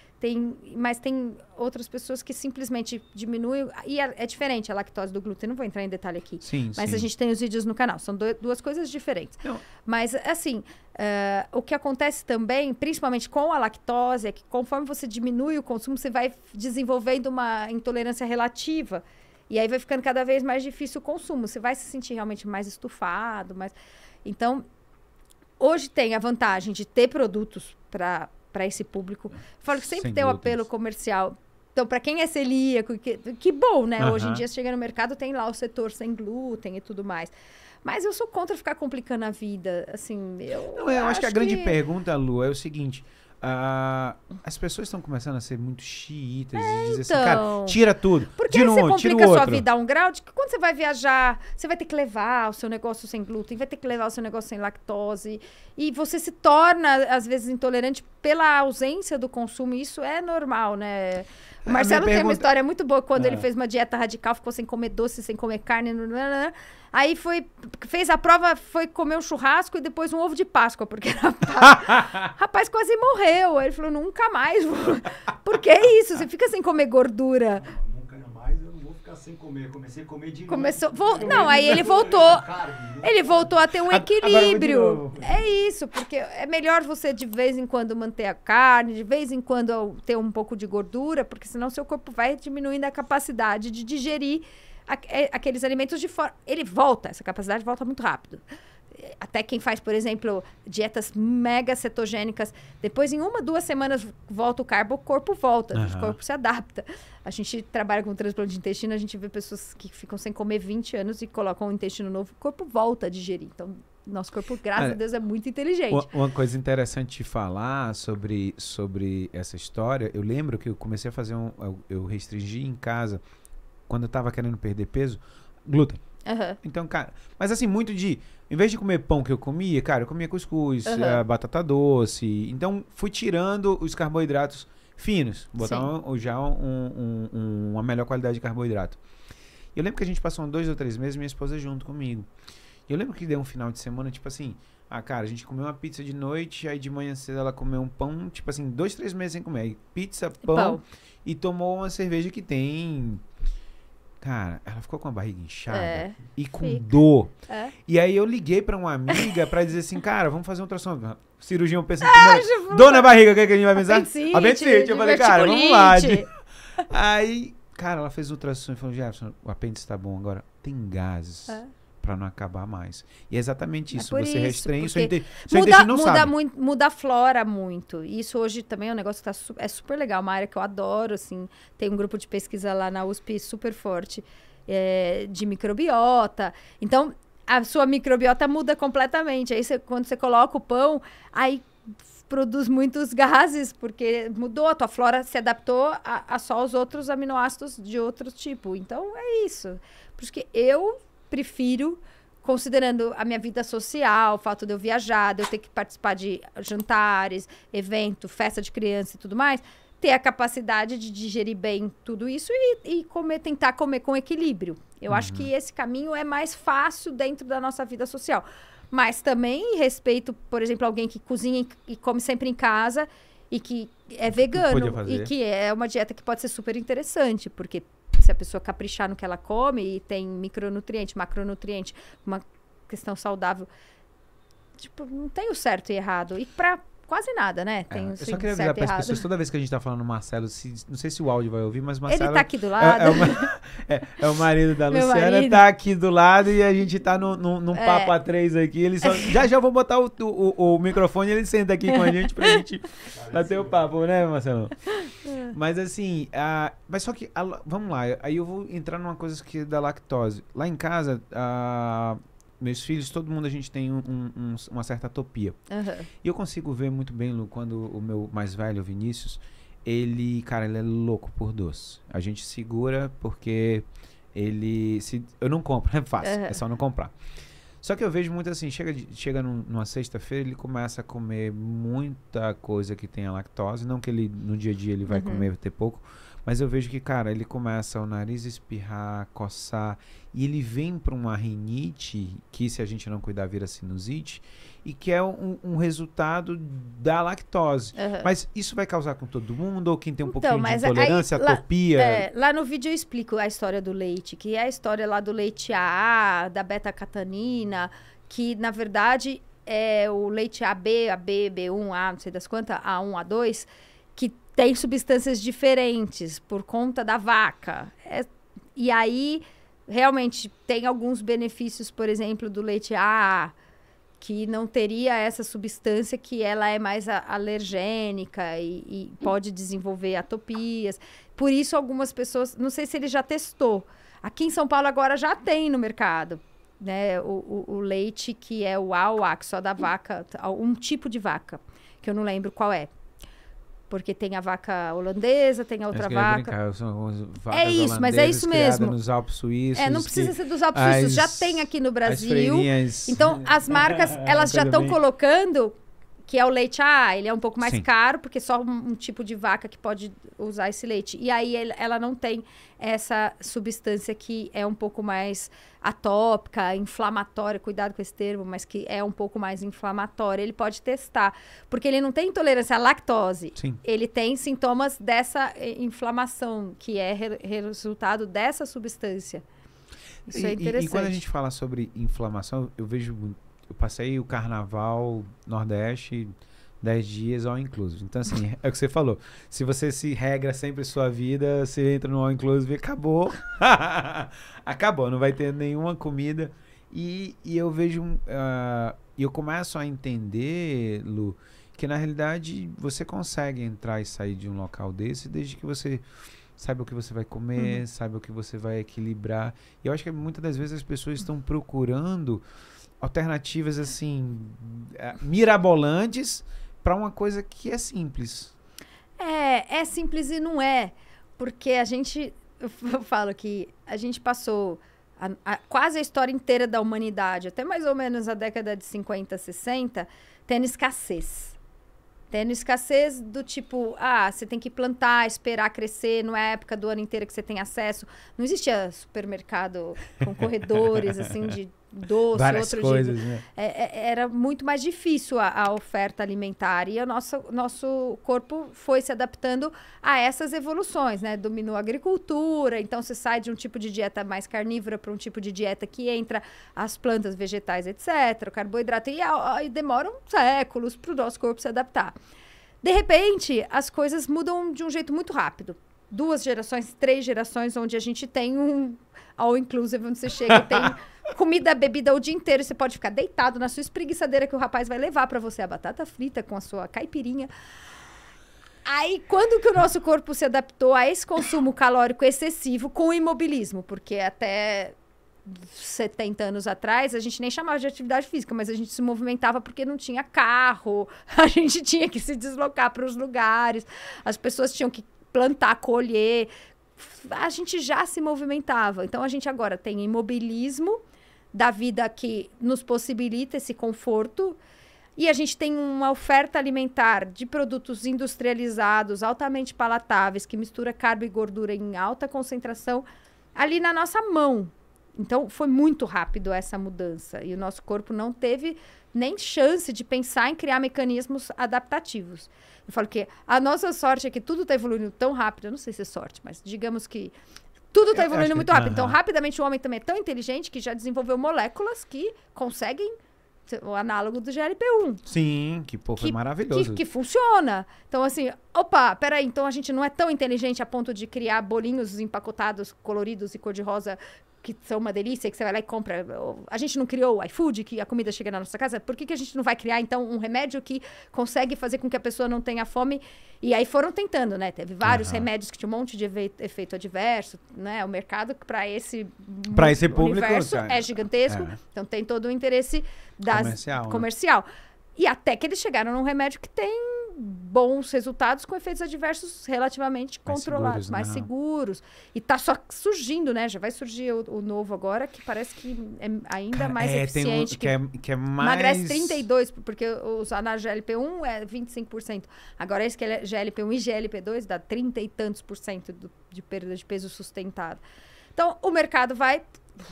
mas tem outras pessoas que simplesmente diminuem. E é diferente a lactose do glúten, não vou entrar em detalhe aqui. Sim, mas a gente tem os vídeos no canal, são duas coisas diferentes. Não. Mas, assim, o que acontece também, principalmente com a lactose, é que conforme você diminui o consumo, você vai desenvolvendo uma intolerância relativa. E aí vai ficando cada vez mais difícil o consumo. Você vai se sentir realmente mais estufado. Então, hoje tem a vantagem de ter produtos para esse público. Eu falo que sempre tem o apelo comercial. Então, para quem é celíaco, que bom, né? Hoje em dia, você chega no mercado, tem lá o setor sem glúten e tudo mais. Mas eu sou contra ficar complicando a vida. Assim, eu acho que a grande pergunta, Lu, é o seguinte... as pessoas estão começando a ser muito xiitas e dizer assim, cara, tira tudo. Porque você complica a sua vida a um grau de que quando você vai viajar, você vai ter que levar o seu negócio sem glúten, vai ter que levar o seu negócio sem lactose. E você se torna, às vezes, intolerante pela ausência do consumo. E isso é normal, né? O Marcelo tem uma história muito boa. Quando ele fez uma dieta radical, ficou sem comer doce, sem comer carne. Aí fez a prova, foi comer um churrasco e depois um ovo de Páscoa, porque rapaz quase morreu. Aí ele falou, nunca mais. Porque é isso, você fica sem comer gordura. Nunca mais eu não vou ficar sem comer. Comecei a comer de novo. Não, aí ele voltou. Ele voltou a ter um equilíbrio. É isso, porque é melhor você de vez em quando manter a carne, de vez em quando ter um pouco de gordura, porque senão seu corpo vai diminuindo a capacidade de digerir aqueles alimentos de fora. Essa capacidade volta muito rápido. Até quem faz, por exemplo, dietas mega cetogênicas, depois em 1-2 semanas volta o carbo, o corpo volta, o corpo se adapta. A gente trabalha com transplante de intestino, a gente vê pessoas que ficam sem comer 20 anos e colocam um intestino novo, o corpo volta a digerir. Então, nosso corpo, graças a Deus, é muito inteligente. Uma coisa interessante de falar sobre essa história, eu lembro que eu comecei a fazer eu restringi em casa, quando eu tava querendo perder peso, glúten. Então, cara, mas assim, muito em vez de comer pão que eu comia, cara, eu comia cuscuz, batata doce. Então, fui tirando os carboidratos finos, botar uma melhor qualidade de carboidrato. Eu lembro que a gente passou 2 ou 3 meses, minha esposa junto comigo. E eu lembro que deu um final de semana, tipo assim, cara, a gente comeu uma pizza de noite, aí de manhã cedo ela comeu um pão, tipo assim, 2, 3 meses sem comer. Aí, pizza, pão, e tomou uma cerveja que tem... Cara, ela ficou com a barriga inchada e com dor. E aí eu liguei pra uma amiga pra dizer assim, cara, vamos fazer um ultrassom. Cirurgião pensando, dor na barriga, o que a gente vai pensar? Apendicite. Eu falei, cara, vamos lá. Aí, cara, ela fez o ultrassom e falou, Jefferson, o apêndice tá bom, agora tem gases. Pra não acabar mais. E é exatamente isso. Você restringe, seu intestino não sabe. Muda a flora muito. E isso hoje também é um negócio que é super legal. Uma área que eu adoro, assim. Tem um grupo de pesquisa lá na USP super forte de microbiota. Então, a sua microbiota muda completamente. Aí, quando você coloca o pão, aí produz muitos gases, porque mudou. A tua flora se adaptou a só os outros aminoácidos de outro tipo. Então, é isso. Porque eu prefiro, considerando a minha vida social, o fato de eu viajar, de eu ter que participar de jantares, evento, festa de criança e tudo mais, ter a capacidade de digerir bem tudo isso e tentar comer com equilíbrio. Eu acho que esse caminho é mais fácil dentro da nossa vida social. Mas também respeito, por exemplo, alguém que cozinha e come sempre em casa e que é vegano e que é uma dieta que pode ser super interessante, porque se a pessoa caprichar no que ela come e tem micronutriente, macronutriente, uma questão saudável, tipo, não tem o certo e errado. E pra quase nada, né? Tem eu só queria avisar para as pessoas, toda vez que a gente tá falando Marcelo, não sei se o áudio vai ouvir, mas Marcelo... Ele tá aqui do lado. É o marido da Luciana, tá aqui do lado e a gente tá num papo a 3 aqui. Ele só, já vou botar o microfone e ele senta aqui com a gente pra gente bater o papo, né, Marcelo? Mas assim, mas só que, vamos lá, aí eu vou entrar numa coisa que é da lactose. Lá em casa, meus filhos, todo mundo, a gente tem uma certa atopia. E eu consigo ver muito bem, Lu, quando o meu mais velho, o Vinícius, ele é louco por doce. A gente segura porque eu não compro, é fácil, é só não comprar. Só que eu vejo muito assim, chega numa sexta-feira, ele começa a comer muita coisa que tem a lactose, não que ele no dia a dia ele vai comer, ter pouco, Mas eu vejo que, cara, ele começa o nariz espirrar, coçar, e ele vem para uma rinite, que se a gente não cuidar vira sinusite, e que é um resultado da lactose. Mas isso vai causar com todo mundo? Ou quem tem um pouquinho de intolerância, atopia? Lá no vídeo eu explico a história do leite, que é a história lá do leite AA, da beta-catanina, que na verdade é o leite AB, B1, A, não sei das quantas, A1, A2, que tem substâncias diferentes por conta da vaca. E aí, realmente, tem alguns benefícios, por exemplo, do leite AA, que não teria essa substância, que ela é mais alergênica e pode desenvolver atopias. Por isso, algumas pessoas... Não sei se ele já testou. Aqui em São Paulo agora já tem no mercado, né? O leite que é o AUA, que só da vaca... Um tipo de vaca, que eu não lembro qual é. Porque tem a vaca holandesa, tem a outra vaca. É isso, mas é isso mesmo. Nos Alpes Suíços. Não precisa ser dos Alpes Suíços, já tem aqui no Brasil. Então, as marcas, elas já estão colocando que é o leite A, ele é um pouco mais caro, porque só um tipo de vaca que pode usar esse leite. E aí ela não tem essa substância que é um pouco mais atópica, inflamatória, cuidado com esse termo, mas que é um pouco mais inflamatória. Ele pode testar, porque ele não tem intolerância à lactose. Sim. Ele tem sintomas dessa inflamação, que é resultado dessa substância. Isso é interessante. E quando a gente fala sobre inflamação, eu vejo muito. Eu passei o carnaval Nordeste 10 dias all inclusive. Então, assim, é o que você falou. Se você se regra sempre sua vida, você entra no all inclusive e acabou. Acabou, não vai ter nenhuma comida. E eu vejo... eu começo a entender, Lu, que na realidade você consegue entrar e sair de um local desse desde que você saiba o que você vai comer, saiba o que você vai equilibrar. E eu acho que muitas das vezes as pessoas estão procurando alternativas assim mirabolantes para uma coisa que é simples. É simples e não é, porque eu falo que a gente passou quase a história inteira da humanidade, até mais ou menos a década de 50, 60, tendo escassez. Tendo escassez do tipo, você tem que plantar, esperar crescer, não é a época do ano inteiro que você tem acesso. Não existia supermercado com corredores, assim, de doce, várias outro coisas, de... né? Era muito mais difícil a oferta alimentar. E o nosso corpo foi se adaptando a essas evoluções, né? Dominou a agricultura, então você sai de um tipo de dieta mais carnívora para um tipo de dieta que entra as plantas, vegetais, etc., o carboidrato, e demoram séculos para o nosso corpo se adaptar. De repente, as coisas mudam de um jeito muito rápido. 2 gerações, 3 gerações, onde a gente tem um all-inclusive, onde você chega e tem comida, bebida o dia inteiro, você pode ficar deitado na sua espreguiçadeira que o rapaz vai levar para você a batata frita com a sua caipirinha. Aí, quando que o nosso corpo se adaptou a esse consumo calórico excessivo com o imobilismo? Porque até 70 anos atrás, a gente nem chamava de atividade física, mas a gente se movimentava porque não tinha carro, a gente tinha que se deslocar para os lugares, as pessoas tinham que plantar, colher, a gente já se movimentava. Então, a gente agora tem imobilismo da vida que nos possibilita esse conforto, e a gente tem uma oferta alimentar de produtos industrializados, altamente palatáveis, que mistura carbo e gordura em alta concentração ali na nossa mão. Então, foi muito rápido essa mudança, e o nosso corpo não teve nem chance de pensar em criar mecanismos adaptativos. Eu falo que a nossa sorte é que tudo está evoluindo tão rápido, eu não sei se é sorte, mas digamos que tudo está evoluindo muito rápido. Então, rapidamente, o homem também é tão inteligente que já desenvolveu moléculas que conseguem o análogo do GLP-1. Sim, foi maravilhoso. Que funciona. Então, assim, peraí, então a gente não é tão inteligente a ponto de criar bolinhos empacotados, coloridos e cor-de-rosa, que são uma delícia, que você vai lá e compra. A gente não criou o iFood, que a comida chega na nossa casa? Por que a gente não vai criar, então, um remédio que consegue fazer com que a pessoa não tenha fome? E aí foram tentando, né? Teve vários remédios que tinham um monte de efeito adverso, né? O mercado para esse público universo é gigantesco. Então, tem todo o interesse comercial. E até que eles chegaram num remédio que tem bons resultados com efeitos adversos relativamente controlados, mais seguros. E tá só surgindo, né? Já vai surgir o novo agora, que parece que é ainda mais eficiente. Tem que é mais... Emagrece 32%, porque usar na GLP-1 é 25%. Agora esse que é GLP-1 e GLP-2 dá 30 e tantos % de perda de peso sustentada. Então, o mercado vai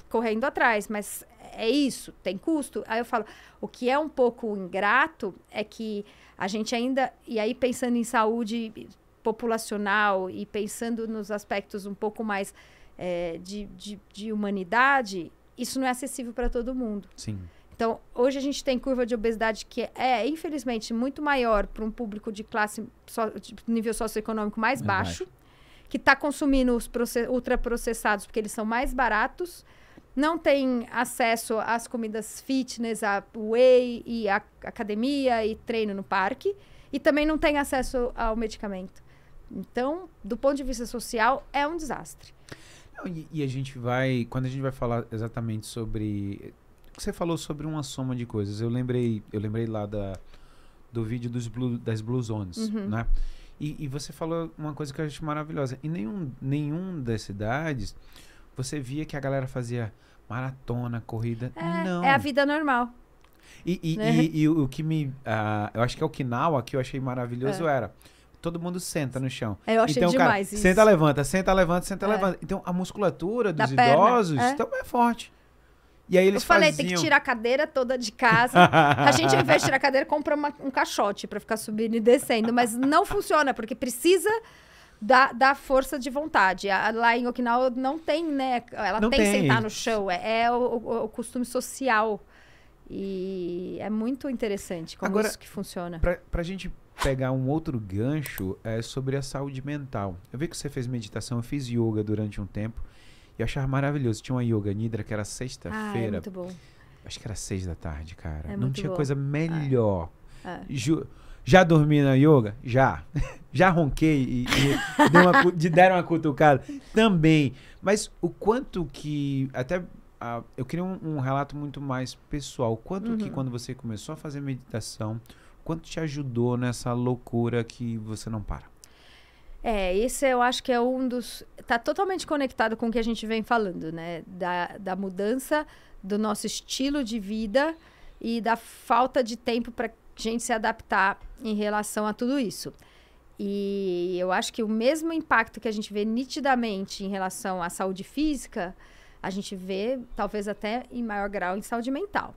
correndo atrás, mas é isso, tem custo. Aí eu falo, o que é um pouco ingrato é que a gente ainda, e aí pensando em saúde populacional e pensando nos aspectos um pouco mais de humanidade, isso não é acessível para todo mundo. Sim. Então, hoje a gente tem curva de obesidade que é, infelizmente, muito maior para um público de classe, de nível socioeconômico mais baixo, que está consumindo os ultraprocessados porque eles são mais baratos, não tem acesso às comidas fitness, a whey e a academia e treino no parque, e também não tem acesso ao medicamento. Então, do ponto de vista social, é um desastre. E a gente vai, quando a gente vai falar exatamente sobre... Você falou sobre uma soma de coisas. Eu lembrei lá do vídeo das Blue Zones, né? E você falou uma coisa que eu acho maravilhosa. Em nenhum das cidades você via que a galera fazia maratona, corrida. Não. É a vida normal. E o que me... eu acho que é Okinawa, que eu achei maravilhoso era... Todo mundo senta no chão. Eu achei então, demais cara, isso. Senta, levanta, senta, levanta, senta, levanta. Então, a musculatura dos idosos também é forte. E aí eles falei, tem que tirar a cadeira toda de casa. A gente, ao invés de tirar a cadeira, compra um caixote para ficar subindo e descendo. Mas não funciona, porque precisa da força de vontade. Lá em Okinawa não tem, né? Ela não tem que sentar no chão. É o costume social. E é muito interessante como isso que funciona. Pra gente pegar um outro gancho sobre a saúde mental. Eu vi que você fez meditação, eu fiz yoga durante um tempo. E eu achava maravilhoso. Tinha uma yoga nidra que era sexta-feira. muito bom. Acho que era 6 da tarde, cara. É não tinha bom. coisa melhor. Já dormi na yoga? Já. Já ronquei e deram uma cutucada? Também. Mas o quanto que... Até eu queria um relato muito mais pessoal. O quanto que quando você começou a fazer meditação, quanto te ajudou nessa loucura que você não para? Esse eu acho que é um dos... Está totalmente conectado com o que a gente vem falando, né? Da mudança do nosso estilo de vida e da falta de tempo para a gente se adaptar em relação a tudo isso. E eu acho que o mesmo impacto que a gente vê nitidamente em relação à saúde física, a gente vê, talvez até em maior grau, em saúde mental.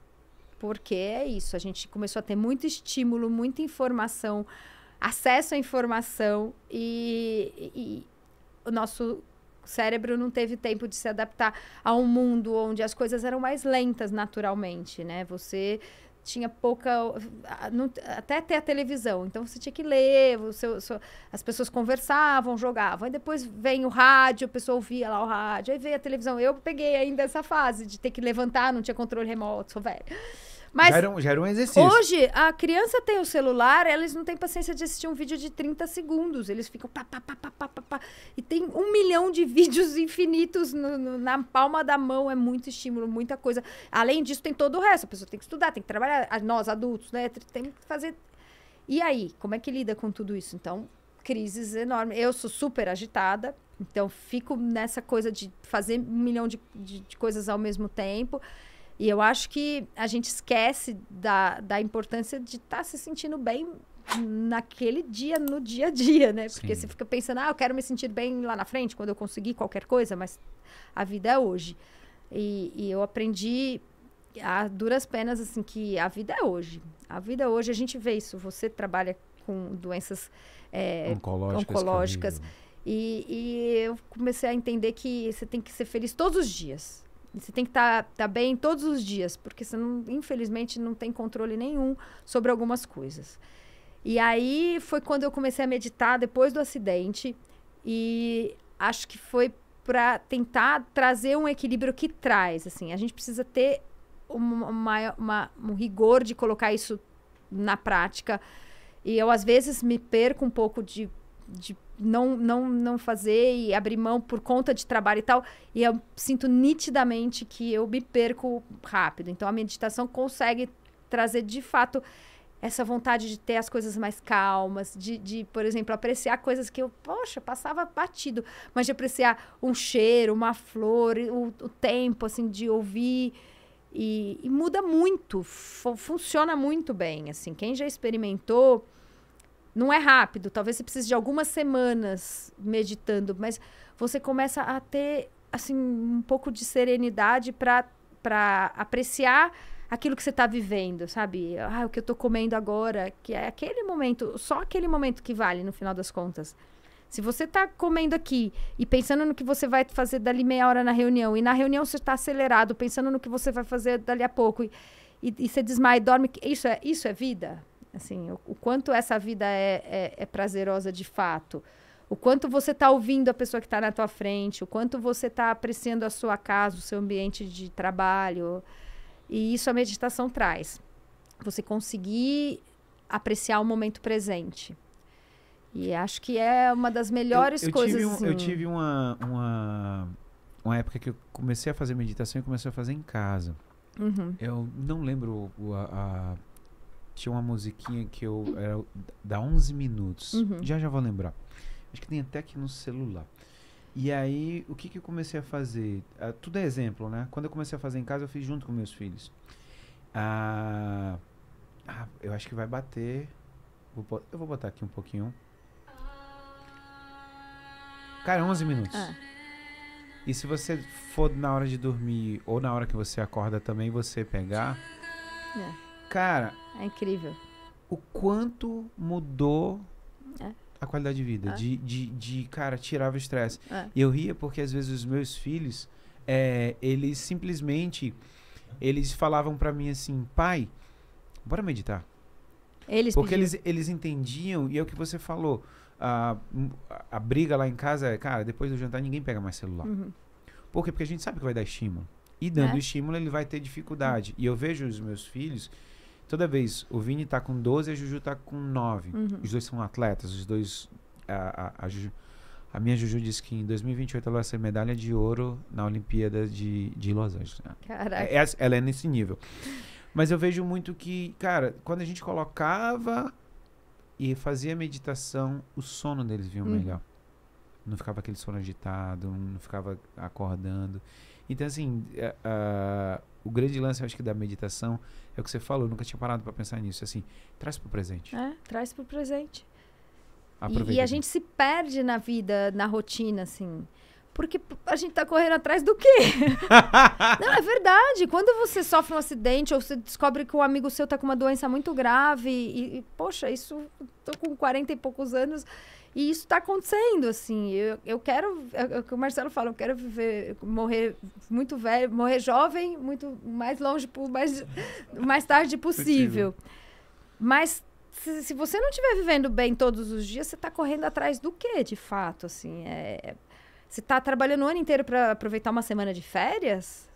Porque é isso, a gente começou a ter muito estímulo, muita informação, acesso à informação e o nosso cérebro não teve tempo de se adaptar a um mundo onde as coisas eram mais lentas naturalmente, né? Você tinha pouca... até ter a televisão. Então, você tinha que ler, as pessoas conversavam, jogavam. Aí depois vem o rádio, a pessoa ouvia lá o rádio. Aí veio a televisão. Eu peguei ainda essa fase de ter que levantar, não tinha controle remoto, sou velha. Mas já era um exercício. Hoje, a criança tem o celular, eles não têm paciência de assistir um vídeo de 30 segundos. Eles ficam pá. E tem 1 milhão de vídeos infinitos na palma da mão. É muito estímulo, muita coisa. Além disso, tem todo o resto. A pessoa tem que estudar, tem que trabalhar. Nós, adultos, né? Tem que fazer... E aí? Como é que lida com tudo isso? Então, crises enormes. Eu sou super agitada. Então, fico nessa coisa de fazer 1 milhão de coisas ao mesmo tempo. E eu acho que a gente esquece da importância de estar se sentindo bem naquele dia, no dia a dia, né? Porque você fica pensando, eu quero me sentir bem lá na frente, quando eu conseguir qualquer coisa, mas a vida é hoje. E eu aprendi a duras penas, assim, que a vida é hoje. A vida é hoje, a gente vê isso. Você trabalha com doenças oncológicas. E eu comecei a entender que você tem que ser feliz todos os dias. Você tem que tá bem todos os dias, porque você, infelizmente, não tem controle nenhum sobre algumas coisas. E aí foi quando eu comecei a meditar depois do acidente. E acho que foi para tentar trazer um equilíbrio que traz. Assim, a gente precisa ter um rigor de colocar isso na prática. E eu, às vezes, me perco um pouco de não fazer e abrir mão por conta de trabalho e tal. E eu sinto nitidamente que eu me perco rápido. Então, a meditação consegue trazer, de fato, essa vontade de ter as coisas mais calmas, de, por exemplo, apreciar coisas que eu, poxa, passava batido, mas de apreciar um cheiro, uma flor, o tempo, assim, de ouvir. E muda muito, funciona muito bem, assim. Quem já experimentou, não é rápido, talvez você precise de algumas semanas meditando, mas você começa a ter, assim, um pouco de serenidade para apreciar aquilo que você está vivendo, sabe? O que eu estou comendo agora, que é aquele momento, só aquele momento que vale, no final das contas. Se você está comendo aqui e pensando no que você vai fazer dali meia hora na reunião, e na reunião você está acelerado, pensando no que você vai fazer dali a pouco, e você desmaia e dorme, isso é vida? Assim, o quanto essa vida é prazerosa de fato. O quanto você está ouvindo a pessoa que está na tua frente, o quanto você está apreciando a sua casa, o seu ambiente de trabalho. E isso a meditação traz. Você conseguir apreciar o momento presente. E acho que é uma das melhores coisas. Eu tive uma época que eu comecei a fazer meditação e comecei a fazer em casa. Uhum. Eu não lembro tinha uma musiquinha que era da 11 minutos. Uhum. Já vou lembrar. Acho que tem até aqui no celular. E aí, o que eu comecei a fazer? Tudo é exemplo, né? Quando eu comecei a fazer em casa, eu fiz junto com meus filhos. Eu acho que vai bater. Eu vou botar aqui um pouquinho. Cara, 11 minutos. E se você for na hora de dormir ou na hora que você acorda também, você pegar... Cara... É incrível. O quanto mudou a qualidade de vida. Cara, tirava o estresse. E eu ria porque às vezes os meus filhos, eles simplesmente, eles falavam pra mim assim, pai, bora meditar. Porque eles entendiam, e é o que você falou, a briga lá em casa é, cara, depois do jantar ninguém pega mais celular. Uhum. Por quê? Porque a gente sabe que vai dar estímulo. E dando estímulo, ele vai ter dificuldade. E eu vejo os meus filhos, toda vez, o Vini tá com 12 e a Juju tá com 9. Uhum. Os dois são atletas, os dois... A minha Juju disse que em 2028 ela vai ser medalha de ouro na Olimpíada de Los Angeles. Caraca. Ela é nesse nível. Mas eu vejo muito que, cara, quando a gente colocava e fazia meditação, o sono deles vinha melhor. Não ficava aquele sono agitado, não ficava acordando. Então, assim, o grande lance, eu acho que da meditação é o que você falou, eu nunca tinha parado para pensar nisso. Assim, traz pro presente. Traz pro presente. Aproveita. E a gente se perde na vida, na rotina, assim. Porque a gente tá correndo atrás do quê? Não, é verdade. Quando você sofre um acidente ou você descobre que um amigo seu tá com uma doença muito grave e poxa, isso... Tô com 40 e poucos anos e isso tá acontecendo, assim. Eu quero... É o que o Marcelo fala, eu quero morrer muito velho, morrer jovem, muito mais longe, mais tarde possível. Mas... Se você não estiver vivendo bem todos os dias, você está correndo atrás do quê, de fato? Assim, você está trabalhando o ano inteiro para aproveitar uma semana de férias?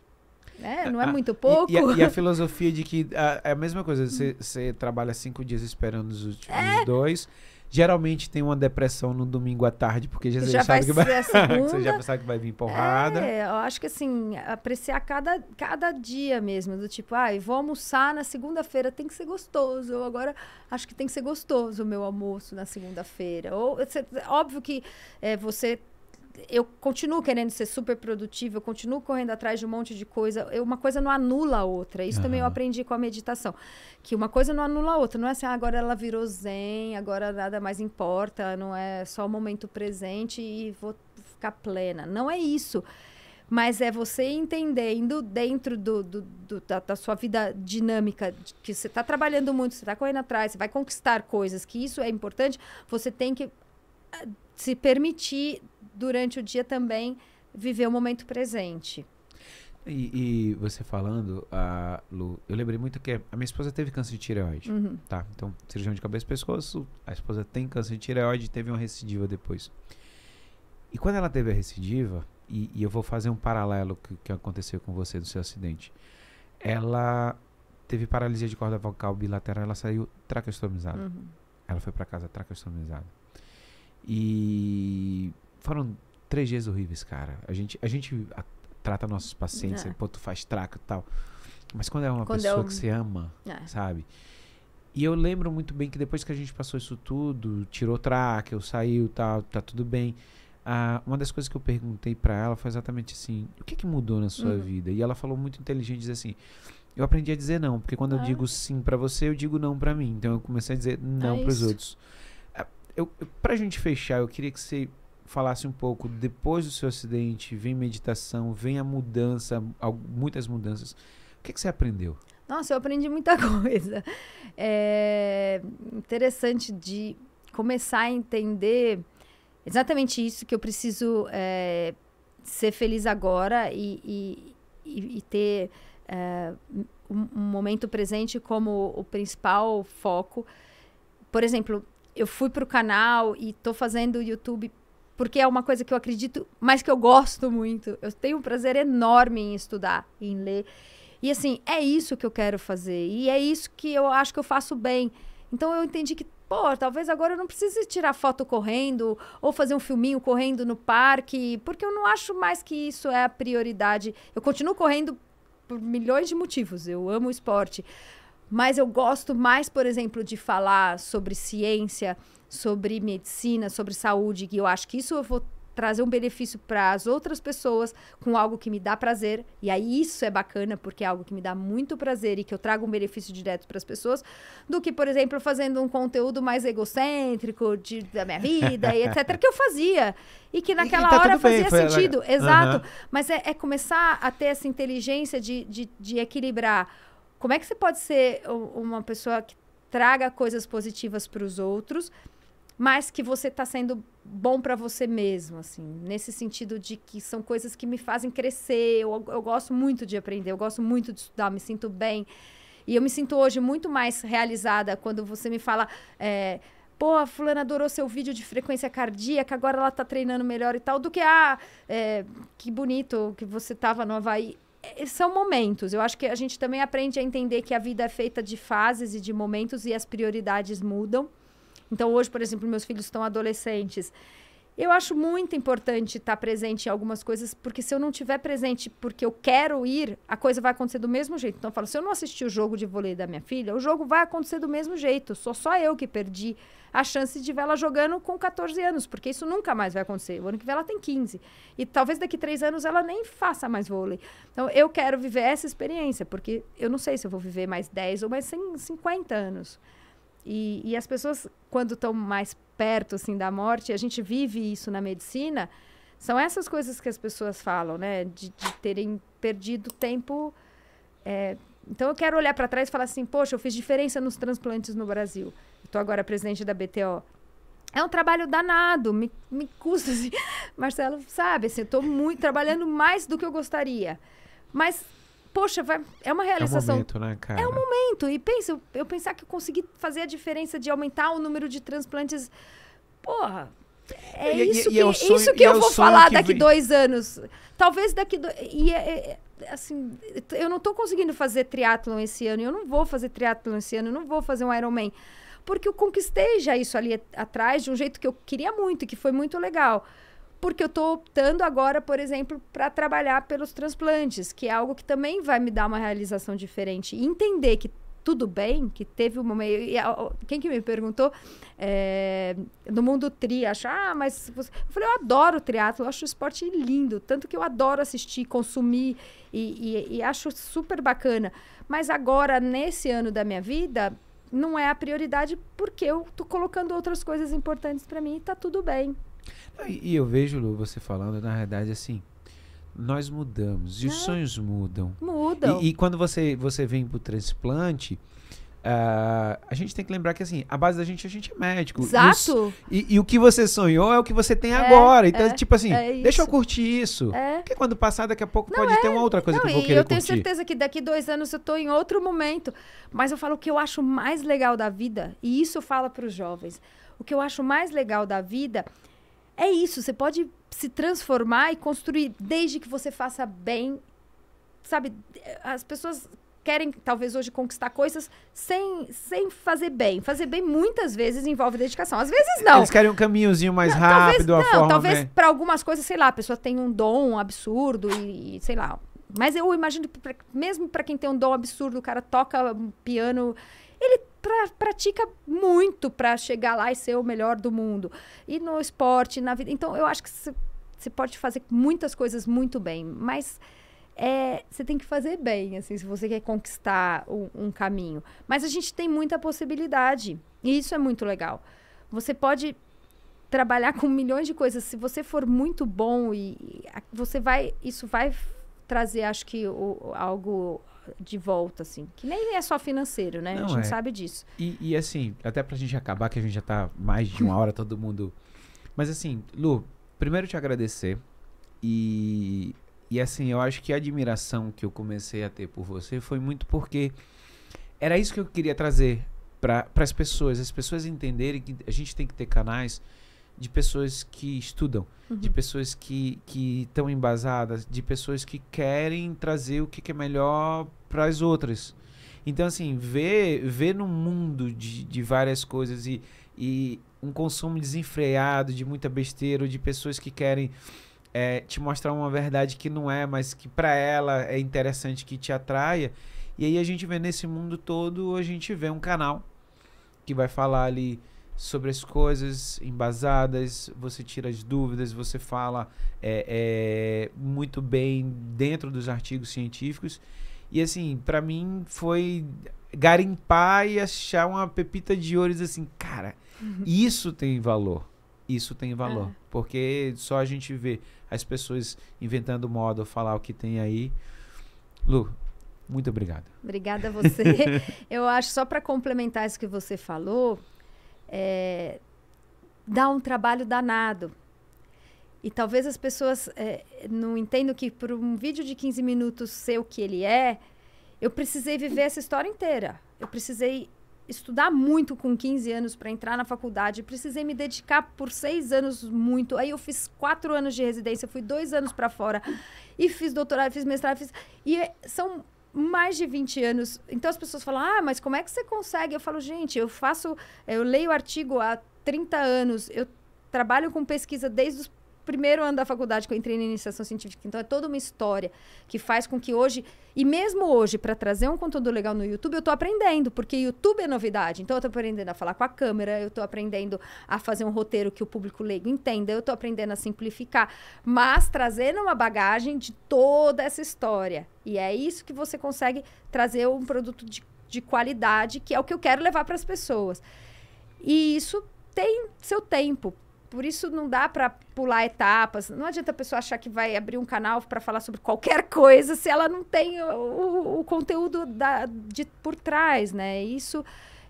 Não é muito pouco? E a filosofia de que é a mesma coisa. Você trabalha 5 dias esperando os últimos 2. Geralmente tem uma depressão no domingo à tarde, porque já sabe que você já sabe que vai vir porrada. Eu acho que assim, apreciar cada dia mesmo, do tipo, vou almoçar na segunda-feira, tem que ser gostoso. Eu agora acho que tem que ser gostoso o meu almoço na segunda-feira. Óbvio que eu continuo querendo ser super produtiva, eu continuo correndo atrás de um monte de coisa. Uma coisa não anula a outra. Isso também eu aprendi com a meditação. Que uma coisa não anula a outra. Não é assim, agora ela virou zen, agora nada mais importa, não é só o momento presente e vou ficar plena. Não é isso. Mas é você entendendo dentro da sua vida dinâmica, que você está trabalhando muito, você está correndo atrás, você vai conquistar coisas, que isso é importante, você tem que se permitir durante o dia também viver o momento presente. E você falando, Lu, eu lembrei muito que a minha esposa teve câncer de tireoide, tá? Então, cirurgião de cabeça e pescoço, a esposa tem câncer de tireoide e teve uma recidiva depois. E quando ela teve a recidiva, e eu vou fazer um paralelo que aconteceu com você do seu acidente, ela teve paralisia de corda vocal bilateral, ela saiu traqueostomizada. Ela foi para casa traqueostomizada. E foram 3 dias horríveis, cara. A gente trata nossos pacientes, tu faz traco e tal. Mas quando é uma pessoa que você ama, sabe? E eu lembro muito bem que depois que a gente passou isso tudo, tirou traque, eu saiu, tá tudo bem. Uma das coisas que eu perguntei pra ela foi exatamente assim, o que mudou na sua vida? E ela falou muito inteligente, diz assim, eu aprendi a dizer não, porque quando eu digo sim pra você, eu digo não pra mim. Então eu comecei a dizer não pros outros. Pra gente fechar, eu queria que você falasse um pouco, depois do seu acidente, vem meditação, vem a mudança, muitas mudanças. O que você aprendeu? Nossa, eu aprendi muita coisa. É interessante de começar a entender exatamente isso, que eu preciso ser feliz agora e ter um momento presente como o principal foco. Por exemplo, eu fui para o canal e estou fazendo o YouTube porque é uma coisa que eu acredito, mas que eu gosto muito. Eu tenho um prazer enorme em estudar, em ler. E assim, é isso que eu quero fazer. E é isso que eu acho que eu faço bem. Então eu entendi que, talvez agora eu não precise tirar foto correndo ou fazer um filminho correndo no parque, porque eu não acho mais que isso é a prioridade. Eu continuo correndo por milhões de motivos. Eu amo o esporte. Mas eu gosto mais, por exemplo, de falar sobre ciência, sobre medicina, sobre saúde, que eu acho que isso eu vou trazer um benefício para as outras pessoas com algo que me dá prazer. E aí isso é bacana, porque é algo que me dá muito prazer e que eu trago um benefício direto para as pessoas, do que, por exemplo, fazendo um conteúdo mais egocêntrico da minha vida e etc., que eu fazia. E que naquela hora fazia sentido. Exato. Mas é começar a ter essa inteligência de equilibrar. Como é que você pode ser uma pessoa que traga coisas positivas para os outros, mas que você está sendo bom para você mesmo, assim, nesse sentido de que são coisas que me fazem crescer. Eu gosto muito de aprender, eu gosto muito de estudar, me sinto bem. E eu me sinto hoje muito mais realizada quando você me fala, a fulana adorou seu vídeo de frequência cardíaca, agora ela está treinando melhor e tal, do que, que bonito que você estava no Havaí. São momentos. Eu acho que a gente também aprende a entender que a vida é feita de fases e de momentos e as prioridades mudam. Então, hoje, por exemplo, meus filhos estão adolescentes. Eu acho muito importante estar presente em algumas coisas, porque se eu não estiver presente porque eu quero ir, a coisa vai acontecer do mesmo jeito. Então, eu falo, se eu não assistir o jogo de vôlei da minha filha, o jogo vai acontecer do mesmo jeito. Sou só eu que perdi a chance de ver ela jogando com 14 anos, porque isso nunca mais vai acontecer. O ano que vem ela tem 15. E talvez daqui 3 anos ela nem faça mais vôlei. Então, eu quero viver essa experiência, porque eu não sei se eu vou viver mais 10 ou mais 50 anos. E as pessoas, quando estão mais perto, assim, da morte, a gente vive isso na medicina, são essas coisas que as pessoas falam, né? De terem perdido tempo. Então, eu quero olhar para trás e falar assim, poxa, eu fiz diferença nos transplantes no Brasil. Estou agora presidente da BTO. É um trabalho danado, me custa, assim. Marcelo, sabe, assim, eu estou trabalhando mais do que eu gostaria. Mas... poxa, é uma realização. É um momento, né, cara? É um momento. E pensa, eu pensar que eu consegui fazer a diferença de aumentar o número de transplantes. Porra, isso que eu vou falar daqui 2 anos. Talvez daqui... assim, eu não tô conseguindo fazer triatlon esse ano. Eu não vou fazer triatlon esse ano. Eu não vou fazer um Ironman. Porque eu conquistei já isso ali atrás de um jeito que eu queria muito e que foi muito legal. Porque eu estou optando agora, por exemplo, para trabalhar pelos transplantes, que é algo que também vai me dar uma realização diferente. E entender que tudo bem, que teve um momento... Quem que me perguntou? No mundo tri, mas... Eu falei, eu adoro o triatlo, eu acho o esporte lindo, tanto que eu adoro assistir, consumir, e acho super bacana. Mas agora, nesse ano da minha vida, não é a prioridade, porque eu estou colocando outras coisas importantes para mim e está tudo bem. E eu vejo, Lu, você falando, na verdade, assim, nós mudamos, e os sonhos mudam. Mudam. E quando você vem pro transplante, a gente tem que lembrar que, assim, a base da gente, a gente é médico. Exato. E o que você sonhou é o que você tem agora. Então, tipo assim, deixa eu curtir isso. Porque quando passar, daqui a pouco pode ter uma outra coisa que eu vou querer eu tenho curtir. certeza que daqui 2 anos eu tô em outro momento. Mas eu falo o que eu acho mais legal da vida, e isso eu falo pros jovens. O que eu acho mais legal da vida... é isso, você pode se transformar e construir desde que você faça bem, sabe? As pessoas querem, talvez hoje, conquistar coisas sem fazer bem. Fazer bem, muitas vezes, envolve dedicação. Às vezes, não. Eles querem um caminhozinho mais rápido, talvez para algumas coisas, sei lá, a pessoa tem um dom absurdo e sei lá. Mas eu imagino que mesmo para quem tem um dom absurdo, o cara toca piano... ele pratica muito para chegar lá e ser o melhor do mundo. E no esporte, na vida. Então, eu acho que você pode fazer muitas coisas muito bem, mas você tem que fazer bem, assim, se você quer conquistar um caminho. Mas a gente tem muita possibilidade, e isso é muito legal. Você pode trabalhar com milhões de coisas. Se você for muito bom, isso vai trazer, acho que, algo de volta, assim. Que nem é só financeiro, né? Não, a gente sabe disso. E assim, até pra gente acabar, que a gente já tá mais de 1 hora, todo mundo... Mas assim, Lu, primeiro te agradecer. E assim, eu acho que a admiração que eu comecei a ter por você foi muito porque era isso que eu queria trazer para as pessoas entenderem que a gente tem que ter canais de pessoas que estudam, de pessoas que estão embasadas, de pessoas que querem trazer o que é melhor para as outras. Então, assim, ver no mundo de várias coisas e um consumo desenfreado de muita besteira, ou de pessoas que querem te mostrar uma verdade que não é, mas que para ela é interessante, que te atraia. E aí a gente vê nesse mundo todo, a gente vê um canal que vai falar ali sobre as coisas embasadas, você tira as dúvidas, você fala muito bem dentro dos artigos científicos. E assim, para mim foi garimpar e achar uma pepita de ouro e dizer assim, cara, isso tem valor. Isso tem valor. Porque só a gente vê as pessoas inventando moda, falar o que tem aí. Lu, muito obrigado. Obrigada a você. Eu acho, só para complementar isso que você falou, dá um trabalho danado. E talvez as pessoas não entendam que por um vídeo de 15 minutos ser o que ele é, eu precisei viver essa história inteira. Eu precisei estudar muito com 15 anos para entrar na faculdade. Precisei me dedicar por 6 anos muito. Aí eu fiz 4 anos de residência, fui 2 anos para fora. E fiz doutorado, fiz mestrado, E são mais de 20 anos. Então as pessoas falam, mas como é que você consegue? Eu falo, gente, eu leio artigo há 30 anos. Eu trabalho com pesquisa desde o primeiro ano da faculdade que eu entrei na iniciação científica. Então, é toda uma história que faz com que hoje, e mesmo hoje, para trazer um conteúdo legal no YouTube, eu estou aprendendo, porque YouTube é novidade. Então, eu estou aprendendo a falar com a câmera, eu estou aprendendo a fazer um roteiro que o público leigo entenda, eu estou aprendendo a simplificar, mas trazendo uma bagagem de toda essa história. E é isso que você consegue trazer um produto de qualidade, que é o que eu quero levar para as pessoas. E isso tem seu tempo. Por isso não dá para pular etapas. Não adianta a pessoa achar que vai abrir um canal para falar sobre qualquer coisa se ela não tem o conteúdo por trás, né? Isso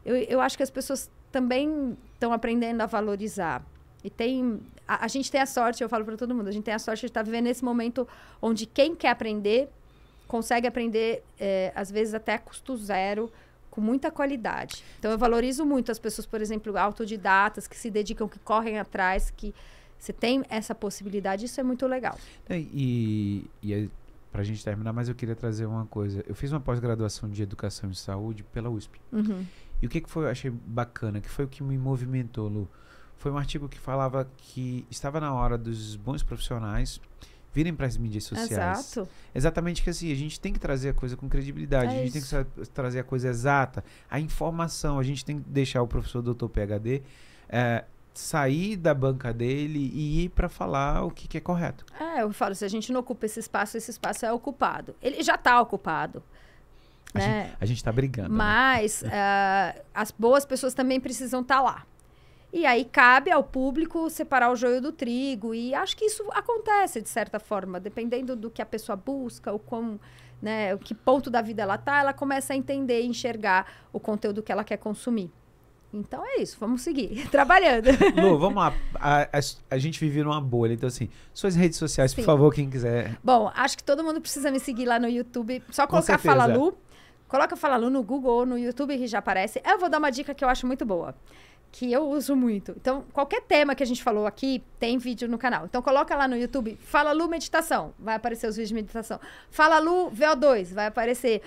eu acho que as pessoas também estão aprendendo a valorizar. E a gente tem a sorte, eu falo para todo mundo, a gente tem a sorte de estar vivendo nesse momento onde quem quer aprender consegue aprender, às vezes até a custo zero, com muita qualidade. Então, eu valorizo muito as pessoas, por exemplo, autodidatas, que se dedicam, que correm atrás, que você tem essa possibilidade. Isso é muito legal. E pra gente terminar, mas eu queria trazer uma coisa. Eu fiz uma pós-graduação de Educação e Saúde pela USP. E o que foi, eu achei bacana, que foi o que me movimentou, Lu? Foi um artigo que falava que estava na hora dos bons profissionais virem para as mídias sociais. Exato. Exatamente, que assim, a gente tem que trazer a coisa com credibilidade, a gente tem que trazer a coisa exata, a informação, a gente tem que deixar o professor doutor PhD sair da banca dele e ir para falar o que é correto. Eu falo, se a gente não ocupa esse espaço é ocupado. Ele já está ocupado. Né? A gente está brigando. Mas as boas pessoas também precisam estar lá. E aí cabe ao público separar o joio do trigo. E acho que isso acontece, de certa forma. Dependendo do que a pessoa busca, o que ponto da vida ela está, ela começa a entender e enxergar o conteúdo que ela quer consumir. Então é isso, vamos seguir trabalhando. Lu, vamos lá. A gente vive numa bolha, então assim, suas redes sociais, por favor, quem quiser. Bom, acho que todo mundo precisa me seguir lá no YouTube. Só colocar Fala Lu. Coloca Fala Lu no Google ou no YouTube que já aparece. Eu vou dar uma dica que eu acho muito boa, que eu uso muito. Então, qualquer tema que a gente falou aqui, tem vídeo no canal. Então, coloca lá no YouTube, Fala Lu Meditação, vai aparecer os vídeos de meditação. Fala Lu VO2, vai aparecer.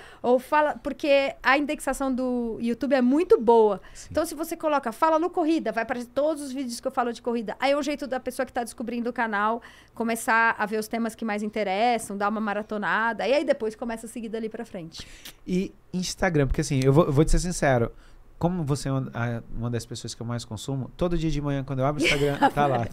Porque a indexação do YouTube é muito boa. Sim. Então, se você coloca Fala Lu Corrida, vai aparecer todos os vídeos que eu falo de corrida. Aí é um jeito da pessoa que está descobrindo o canal começar a ver os temas que mais interessam, dar uma maratonada, e aí depois começa a seguir dali pra frente. E Instagram, porque assim, eu vou te ser sincero, como você é uma das pessoas que eu mais consumo, todo dia de manhã, quando eu abro o Instagram, tá lá.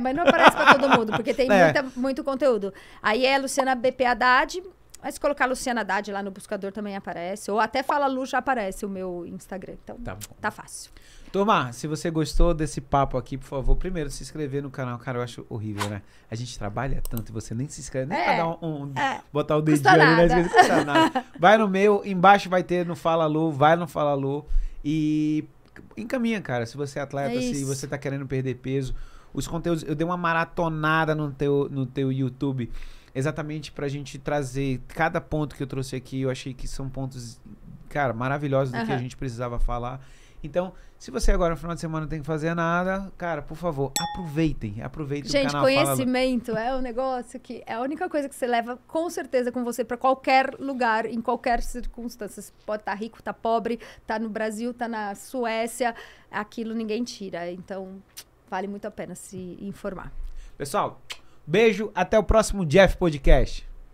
Mas não aparece pra todo mundo, porque tem muito conteúdo. Aí é Luciana BP Haddad, mas se colocar Luciana Haddad lá no buscador também aparece. Ou até Fala Lu já aparece o meu Instagram. Então, tá fácil. Turma, se você gostou desse papo aqui, por favor, primeiro se inscrever no canal. Cara, eu acho horrível, né? A gente trabalha tanto e você nem se inscreve, nem pra dar botar o dedinho ali, né? Não custa nada. Vai no meu, embaixo vai ter no Fala Lu, vai no Fala Lu e encaminha, cara. Se você é atleta, se você tá querendo perder peso, os conteúdos, eu dei uma maratonada no teu YouTube, exatamente pra gente trazer cada ponto que eu trouxe aqui. Eu achei que são pontos, cara, maravilhosos do que a gente precisava falar. Então, se você agora no final de semana não tem que fazer nada, cara, por favor, aproveitem o canal. Gente, conhecimento é um negócio que é a única coisa que você leva com certeza com você para qualquer lugar, em qualquer circunstância. Você pode estar rico, tá pobre, tá no Brasil, tá na Suécia, aquilo ninguém tira. Então, vale muito a pena se informar. Pessoal, beijo, até o próximo Jeff Podcast.